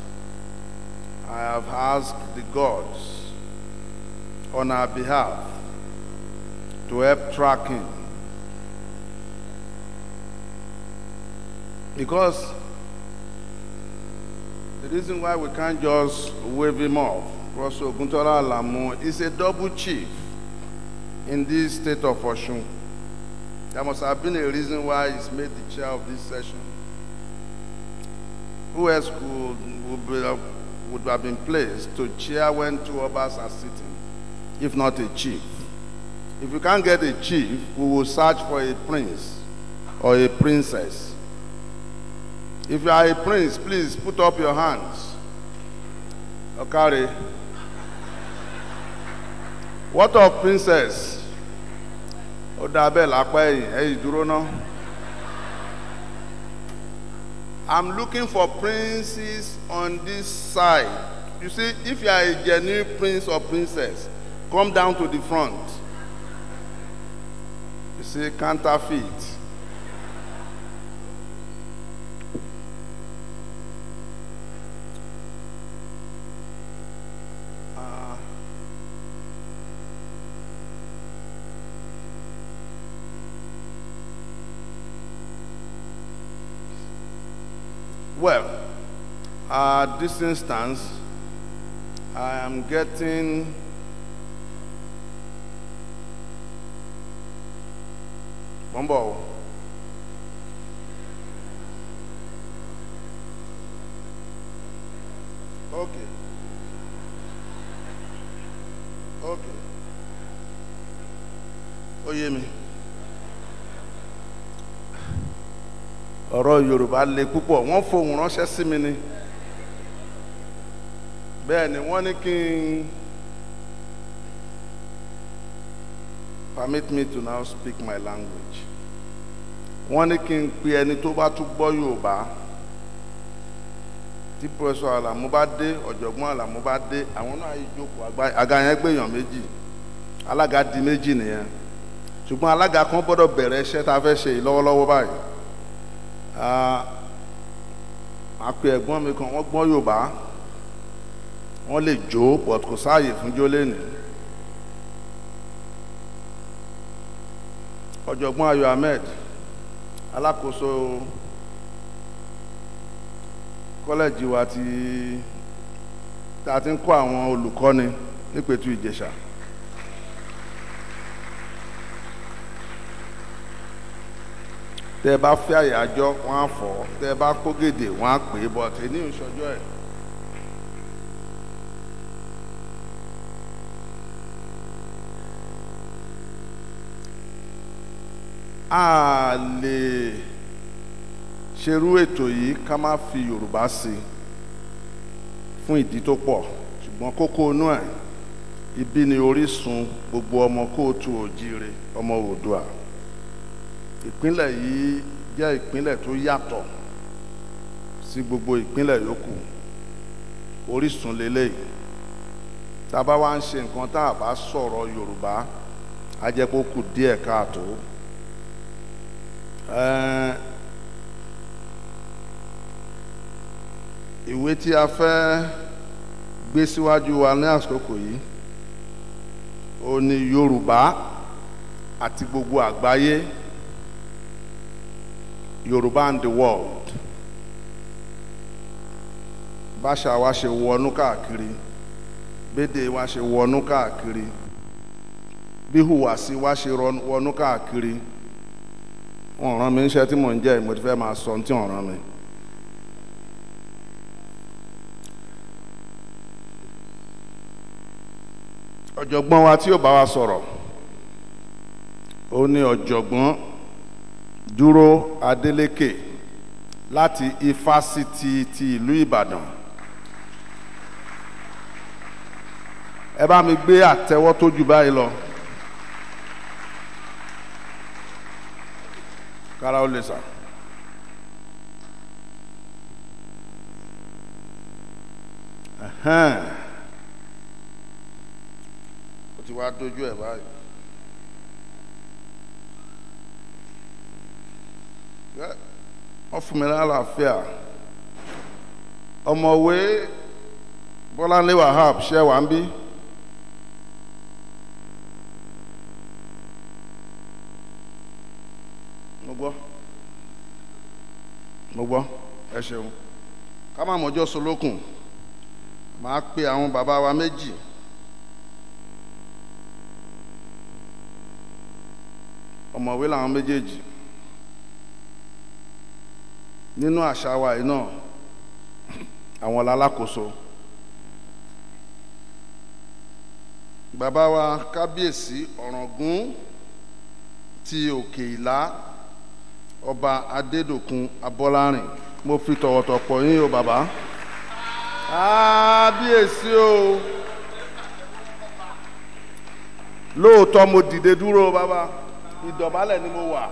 I have asked the gods on our behalf to help track him. Because the reason why we can't just wave him off, Professor Oguntola Alamu is a double chief in this state of Osun. There must have been a reason why he's made the chair of this session. Who else would have been placed to chair when two Obas are sitting, if not a chief? If you can't get a chief, we will search for a prince or a princess. If you are a prince, please put up your hands. Okay. What of princess? I'm looking for princes on this side. You see, if you are a genuine prince or princess, come down to the front. You see, counterfeit. Well, at this instance, I am getting Bombo. Okay. Okay. Oyemi. Ọ̀rọ̀ Yorùbá le púpọ̀, wọ́n fohùn ránṣẹ́ sí mi ni. Bẹ́ẹ̀ ni wọ́n ní kí n permit me to now speak my language. Wọ́n ní kí n pe ẹni tó bá tún gbọ́ Yorùbá. Tí Professor Alamu bá dé, ọ̀jọ̀gbọ́n Alamu bá dé, àwọn náà yìí jókòó àga yẹn gbéyàn méjì. Alága di méjì nìyẹn. Ṣùgbọ́n alága kan gbọ́dọ̀ bẹ̀rẹ̀ iṣẹ́ tá a fẹ́ ṣe yìí lọ́wọ́lọ́wọ́ báyìí. Àpè ẹ̀gbọ́n mi kan wọ́n gbọ́ Yorùbá, wọ́n lè jó but kò sáàyè fún jó lénìí. Ọ̀jọ̀gbọ́n Ayọ̀ Ahmed, alákòóso kọ́lẹ́jì wa tá a ti ń kọ́ àwọn olùkọ́ni nípẹ̀tù Ìjẹ̀ṣà. Tẹ́ bá fẹ́ àyájọ́ wọ́n á fọ́, tẹ́ bá kó gèdè wọ́n á pè é bọ̀ tẹ́ ní ìṣọjọ́ ẹ̀. A lè ṣerú ètò yìí ká má fi Yorùbá sí fún ìdí tó pọ̀, ṣùgbọ́n kókó inú ẹ̀ ibi ni orísun gbogbo ọmọ kóòtù òjíire ọmọ Oòduà. Ìpínlẹ̀ yìí jẹ́ ìpínlẹ̀ tó yàtọ̀ sí gbogbo ìpínlẹ̀ yòókù. Orísun lélẹ́yìí. Tá a bá wá ń ṣe nǹkan tá a bá sọ̀rọ̀ Yorùbá, á jẹ́ kó kù díẹ̀ káàtó. Ìwé tí a fẹ́ gbé síwájú wa ní àsìkò yìí ó ní Yorùbá àti gbogbo àgbáyé Yoruba and the world. Báṣà wa ṣe wọnú káàkiri, bédè wa ṣe wọnú káàkiri, bíhùwàsí wa ṣe wọnú káàkiri. Wọ́n rán mi níṣẹ́ tí mò ń jẹ́ mo ti fẹ́ máa sọ tí wọ́n rán mi. Ọ̀jọ̀gbọ́n wa tí ó bá wa sọ̀rọ̀, ó ní ọ̀jọ̀gbọ́n Dúró Adélékè láti Ifásitì ti ìlú Ìbàdàn. Ẹ bá mi gbé àtẹ́wọ́ tó jù báyìí lọ. Kára ó lè sà. Ó ti wá dojú ẹ̀ báyìí. Wọ́n fún mi lálàáfíà. Ọ̀mọ̀wé Bọ́láńlé Wahab ṣe wà ń bí. Mo gbọ́, ẹ ṣeun. Ká má mọjọ́ solókùn, màá pe àwọn bàbá wa méjì. Ọ̀mọ̀wé làwọn méjèèjì. Nínú àṣà wa yìí náà, àwọn lalákòóso. Bàbá wa Kábíyèsí Ọ̀ràngún ti Òkè Ìlá, Ọba Adédòkun Abọ́lárìn, mo fi tọ̀wọ̀tọ̀ pọ̀ yín o bàbá. Kábíyèsí o. Lóòótọ́ mo dìde dúró bàbá, ìdọ̀bálẹ̀ ni mo wà.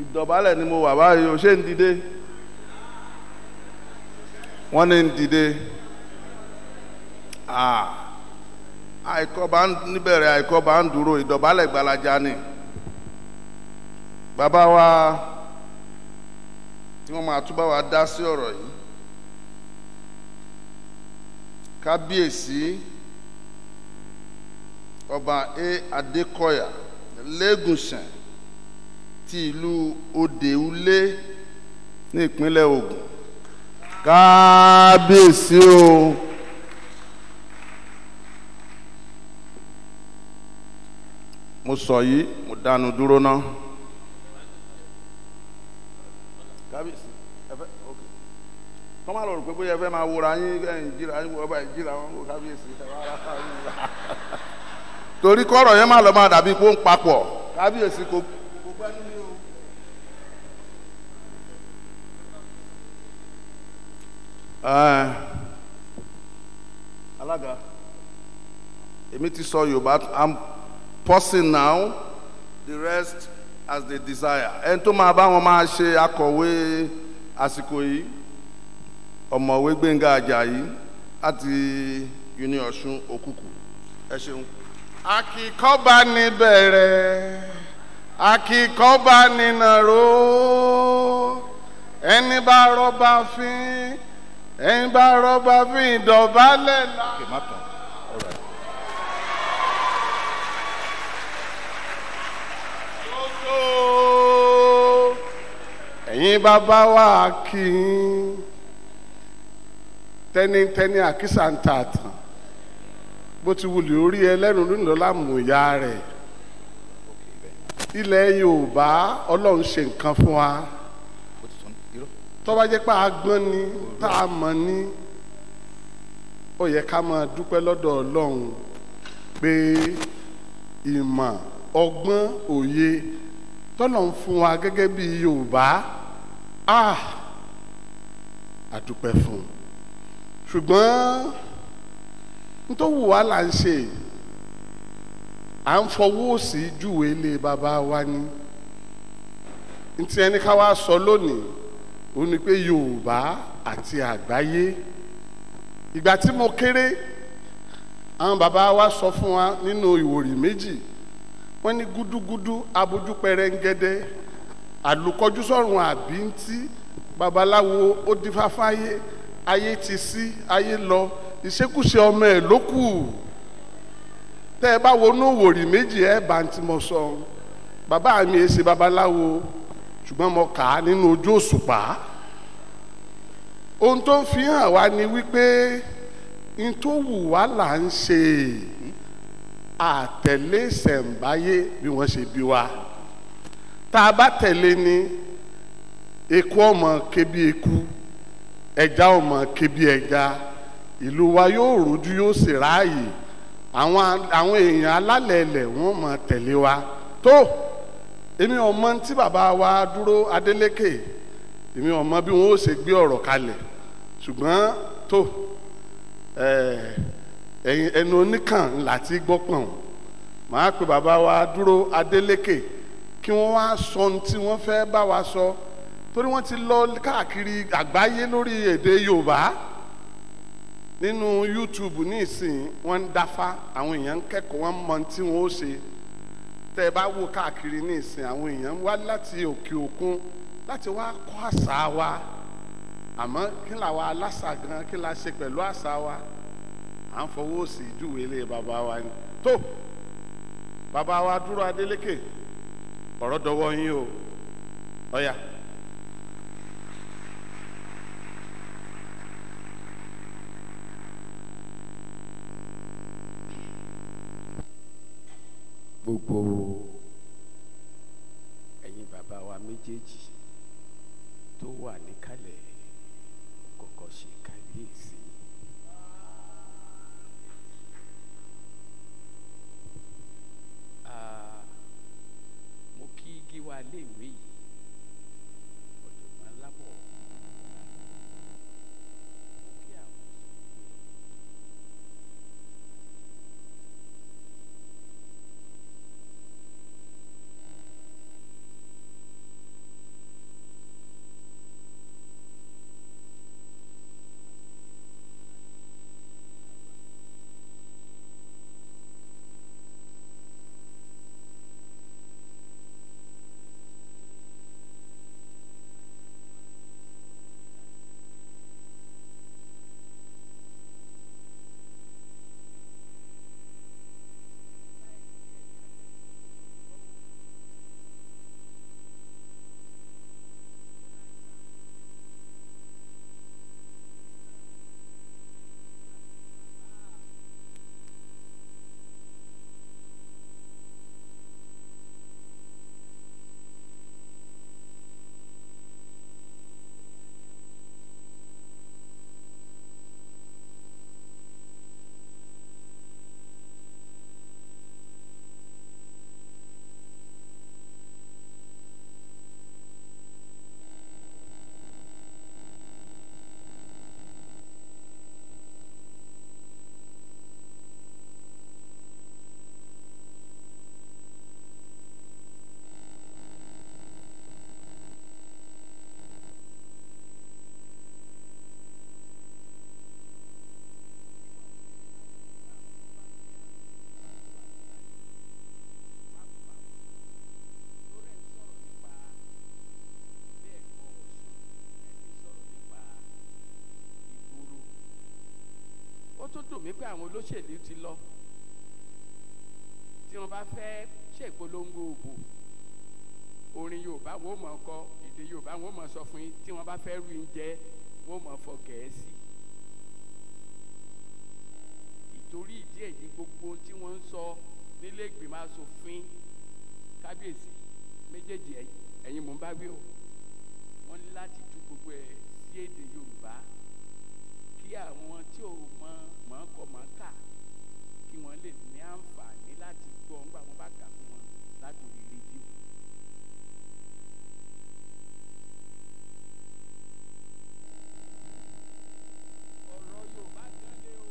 Ìdọ̀bálẹ̀ ni mo wà báyìí o, ṣé ń dìde? Wọ́n ní ń dìde. Àìkọ́ bá ń níbẹ̀rẹ̀ àìkọ́ bá ń dúró, ìdọ̀bálẹ̀ gbalaja ni. Bàbá wa tí wọ́n máa túbọ̀ wá dá sí ọ̀rọ̀ yìí, Kábíyèsí Ọba Adékọ̀yà Lẹ́gùnṣàn ti ìlú Òdèulé ní ìpínlẹ̀ Ògùn. Kábíyèsí o. Mo sọ yìí, mo dánu dúró náà. Kábíyèsí, kọ́ máa lọ rò pé bóyá ẹ fẹ́ máa wòrà yín ìjìrà yín ọba ìjìrà wọn kò kábíyèsí torí kọ́rọ̀ yẹn máa lọ máa dàbí kó ń papọ̀. Kábíyèsí kò gbẹ́ nílé o. Alága, èmi ti sọ Yorùbá, I'm pausing now, the rest as they desire. Ẹni tó máa bá wọn máa ṣe akọ̀wé àsìkò yìí, Ọ̀mọ̀wé Gbénga Àjàyí láti UNIOSUN Òkùkù. Ẹ ṣeun. Akíkọ́ba ní bẹ̀rẹ̀, akíkọ́ba ní nàró, ẹni bá rọ́bà fín, ẹni bá rọ́bà fín ìdọ̀bálẹ̀ la. Okay, má tán. All right. Ẹ̀yin bàbá wa kì í tẹ́nitẹ́ni àkísà ń ta àtàn bó ti wulẹ̀ orí ẹlẹ́nu lónìí lámù ìyá rẹ̀. Ilẹ̀ Yorùbá Ọlọ́run ṣe nǹkan fún wa. Tó bá jẹ́ pé a gbọ́n ni tá a mọ̀ ni ó yẹ ká máa dúpẹ́ lọ́dọ̀ Ọlọ́run pé ìmọ̀ ọgbọ́n òye tọ́lọ̀ ń fún wa gẹ́gẹ́ bí Yorùbá a dúpẹ́ fún un. Ṣùgbọ́n nítorí wà là ń ṣe à ń fọwọ́ sí júwe ilé bàbá wa ni. Ntí ẹni ká wá sọ lónìí ó ní pé Yorùbá àti àgbáyé. Ìgbà tí mo kéré àwọn bàbá wa sọ fún wa nínú ìwòrì méjì, wọ́n ní gúdúgúdú abojú pẹrẹngẹdẹ àlùkọjú sọ́run àbíntí babaláwo ó dífá fáyé ayé ti sí ayé lọ ìṣekúṣe ọmọ ẹ̀ ló kù. Tẹ́ ẹ bá wọnú ìwòrì méjì ẹ bá ń tí mo sọ bàbá mi ṣe babaláwo ṣùgbọ́n mo kà á nínú ojú òṣùpá. Ohun tó ń fi hàn wá ni wípé n tó wù wá là ń ṣe, àtẹ̀lé ìṣẹ̀ǹbáyé bí wọ́n ṣe bí wa. Tá a bá tẹ̀lé ni eku ọmọ ké bí eku, ẹja ọmọ ké bí ẹja, ìlú wa yóò rojú yóò sì ráàyè, àwọn èèyàn alálẹ̀ ilẹ̀ wọ́n mọ̀ tẹ̀lé wa. Tó èmi ò mọ̀ tí bàbá wa Dúró Adélékè, èmi ò mọ̀ bí wọ́n ó ṣe gbé ọ̀rọ̀ kalẹ̀, ṣùgbọ́n tó ẹnu oníkàn láti gbọ́ pọ̀n. Màá pe bàbá wa Dúró Adélékè kí wọ́n wá sọ ohun tí wọ́n fẹ́ bá wa sọ, torí wọ́n ti lọ káàkiri àgbáyé lórí èdè Yorùbá. Nínú YouTube ní ìsìn wọ́n ń dáfá, àwọn èèyàn ń kẹ́kọ̀ọ́, wọ́n mọ tí wọ́n ó ṣe. Tẹ́ ẹ bá wò káàkiri ní ìsìn, àwọn èèyàn wá láti òkè òkun láti wá kọ́ àṣà wa. Àmọ́ kí làwa aláṣà gan, kí la ṣe pẹ̀lú àṣà wa? À ń fọwọ́ sí ìjúwe ilé bàbá wa ni. Tó bàbá wa Dúró Adélékè, ọ̀rọ̀ dọwọ́ yín o, ọ̀yà. Gbogbo ẹ̀yin bàbá wa méjèèjì tó wà níkàlẹ̀ kọ́kọ́ ṣe kábíyèsí. Mo kí Gíwá léèwé yìí, ọ̀jọ̀gbọ́n Lábọ̀. Mo kí àwọn tó dùn mí pé àwọn olóṣèlú ti lọ, tí wọ́n bá fẹ́ ṣèpolongo òbò, orin Yorùbá wọ́n mọ̀ kọ, èdè Yorùbá wọ́n mọ̀ sọ fún yín, tí wọ́n bá fẹ́ rú oúnjẹ wọ́n mọ̀ fọ Gẹ̀ẹ́sì. Ìtorí ìdí èyí gbogbo tí wọ́n ń sọ nílé ìgbìmọ̀ aṣòfin kábíyèsí méjèèjì ẹ̀yin mò ń bá wí o, wọ́n ní láti tú gbogbo ẹ̀ sí èdè Yorùbá kí àwọn tí ò mọ̀ kọ mọ̀ kà kí wọ́n lè ní àǹfààní láti gbọ́ ńgbà wọ́n bá kà fún wọn láti orí rédíò. ọ̀rọ̀ Yorùbá gan lé o.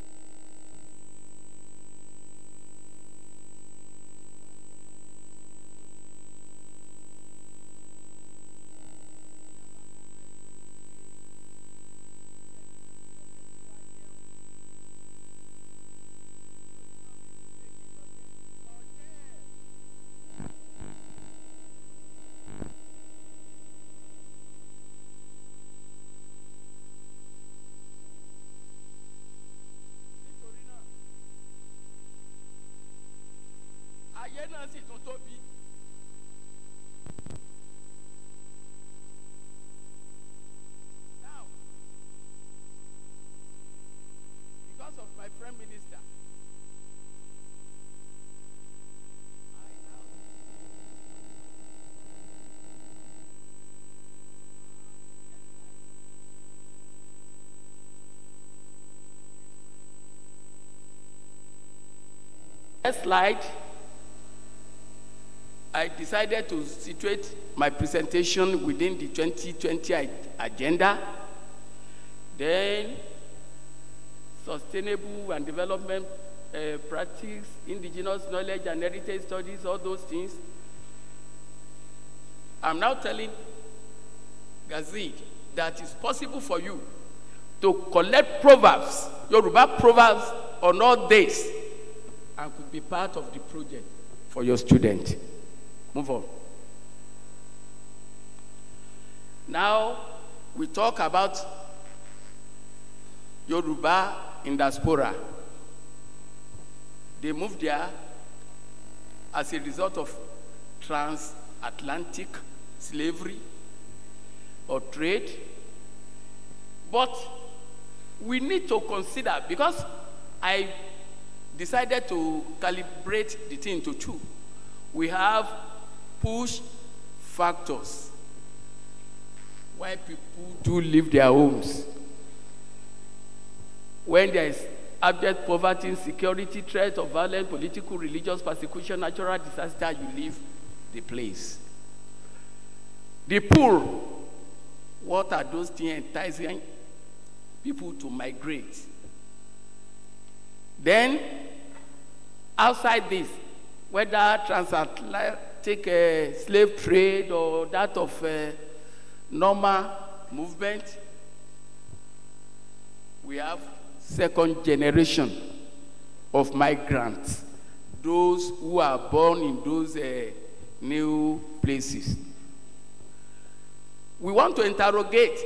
ayé náà sì tún tóbi Next slide. I decided to situate my presentation within the 2020 agenda. Then, sustainable and development practice, indigenous knowledge and heritage studies, all those things. I'm now telling Gazid that it's possible for you to collect proverbs, Yoruba proverbs on all days, and could be part of the project for your student. Move on. Now, we talk about Yoruba in diaspora. They moved there as a result of transatlantic slavery or trade. But we need to consider, because I decided to calibrate the thing to two. We have push factors why people do leave their homes. When there is abject poverty, insecurity, threat of violent, political, religious persecution, natural disaster, you leave the place. The poor, what are those things enticing people to migrate? Then, outside this, whether transatlantic slave trade or that of normal movement, we have second generation of migrants, those who are born in those new places. We want to interrogate,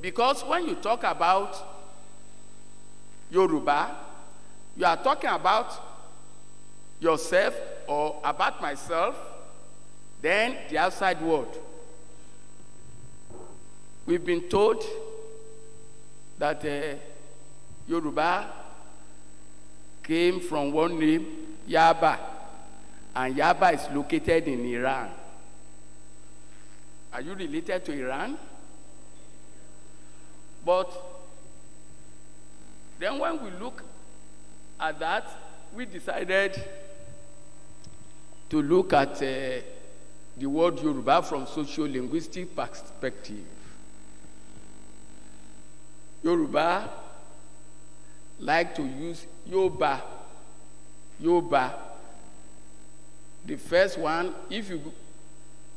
because when you talk about Yoruba, you are talking about yourself or about myself, then the outside world. We've been told that Yoruba came from one name, Yaba, and Yaba is located in Iran. Are you related to Iran? But then when we look at that, we decided to look at the word Yoruba from socio-linguistic perspective. Yoruba like to use Yoba. Yoba. The first one, if you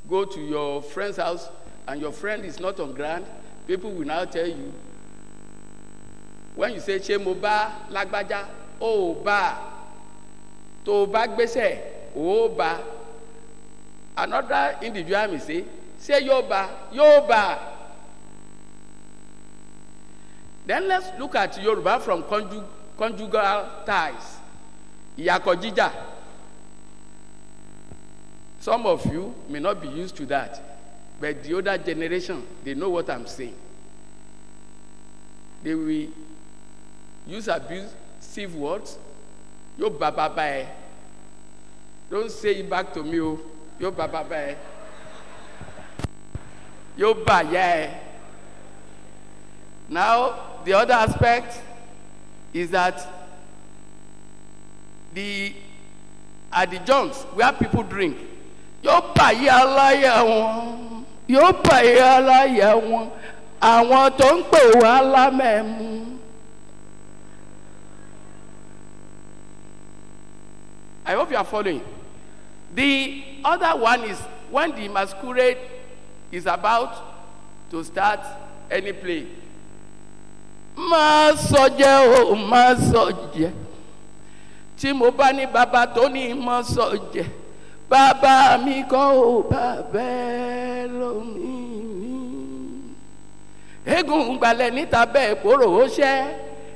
go to your friend's house and your friend is not on ground, people will now tell you, when you say Shemoba, Lagbaja, Oba, Toba Gbese, Oba. Another individual may say Yoba, Yoba. Then let's look at Yoruba from conjugal ties. Iyakojija. Some of you may not be used to that, but the older generation, they know what I'm saying. They will use abusive words. Yo baba bae. Don't say it back to me. Yo baba bae. Yo ba yeah. Now, the other aspect is that at the junks where people drink, yo pa yala ya won, yo pa yala ya won, àwọn tó ń pè wá lámẹ̀mú. I hope you are following. The other one is when the masquerade is about to start any play. Má sọjẹ́ o, má sọjẹ́. Tí mo bá ní bàbá tó ní má sọjẹ́, bàbá mi kọ́ o, bàbá lómi. Egun gbalẹ̀ níta bẹ́ẹ̀ kóró ó ṣẹ́,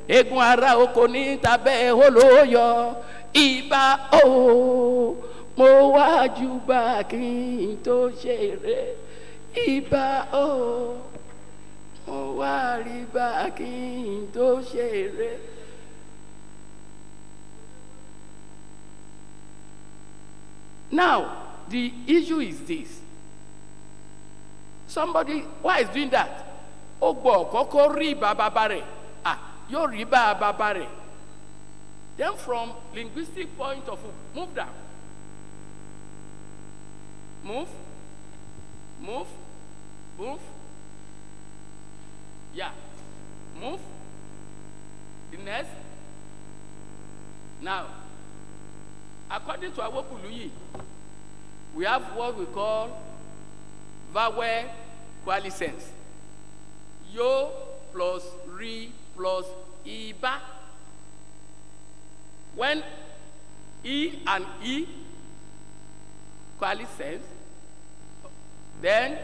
egun ara oko níta bẹ́ẹ̀ ó ló yọ. Ìbà o, mo wá júbà kí n tó ṣeré. Ìbà o. Now, the issue is this. Somebody, why is doing that? Ogbo koko riba babare. Ah, yo riba babare. Then from linguistic point of view, move down. Move. Move. Move. Yeah. Move. The next. Now, according to Awokuluyi, we have what we call vowel coalescence. Yo plus ri plus iba. When E and E coalescence, then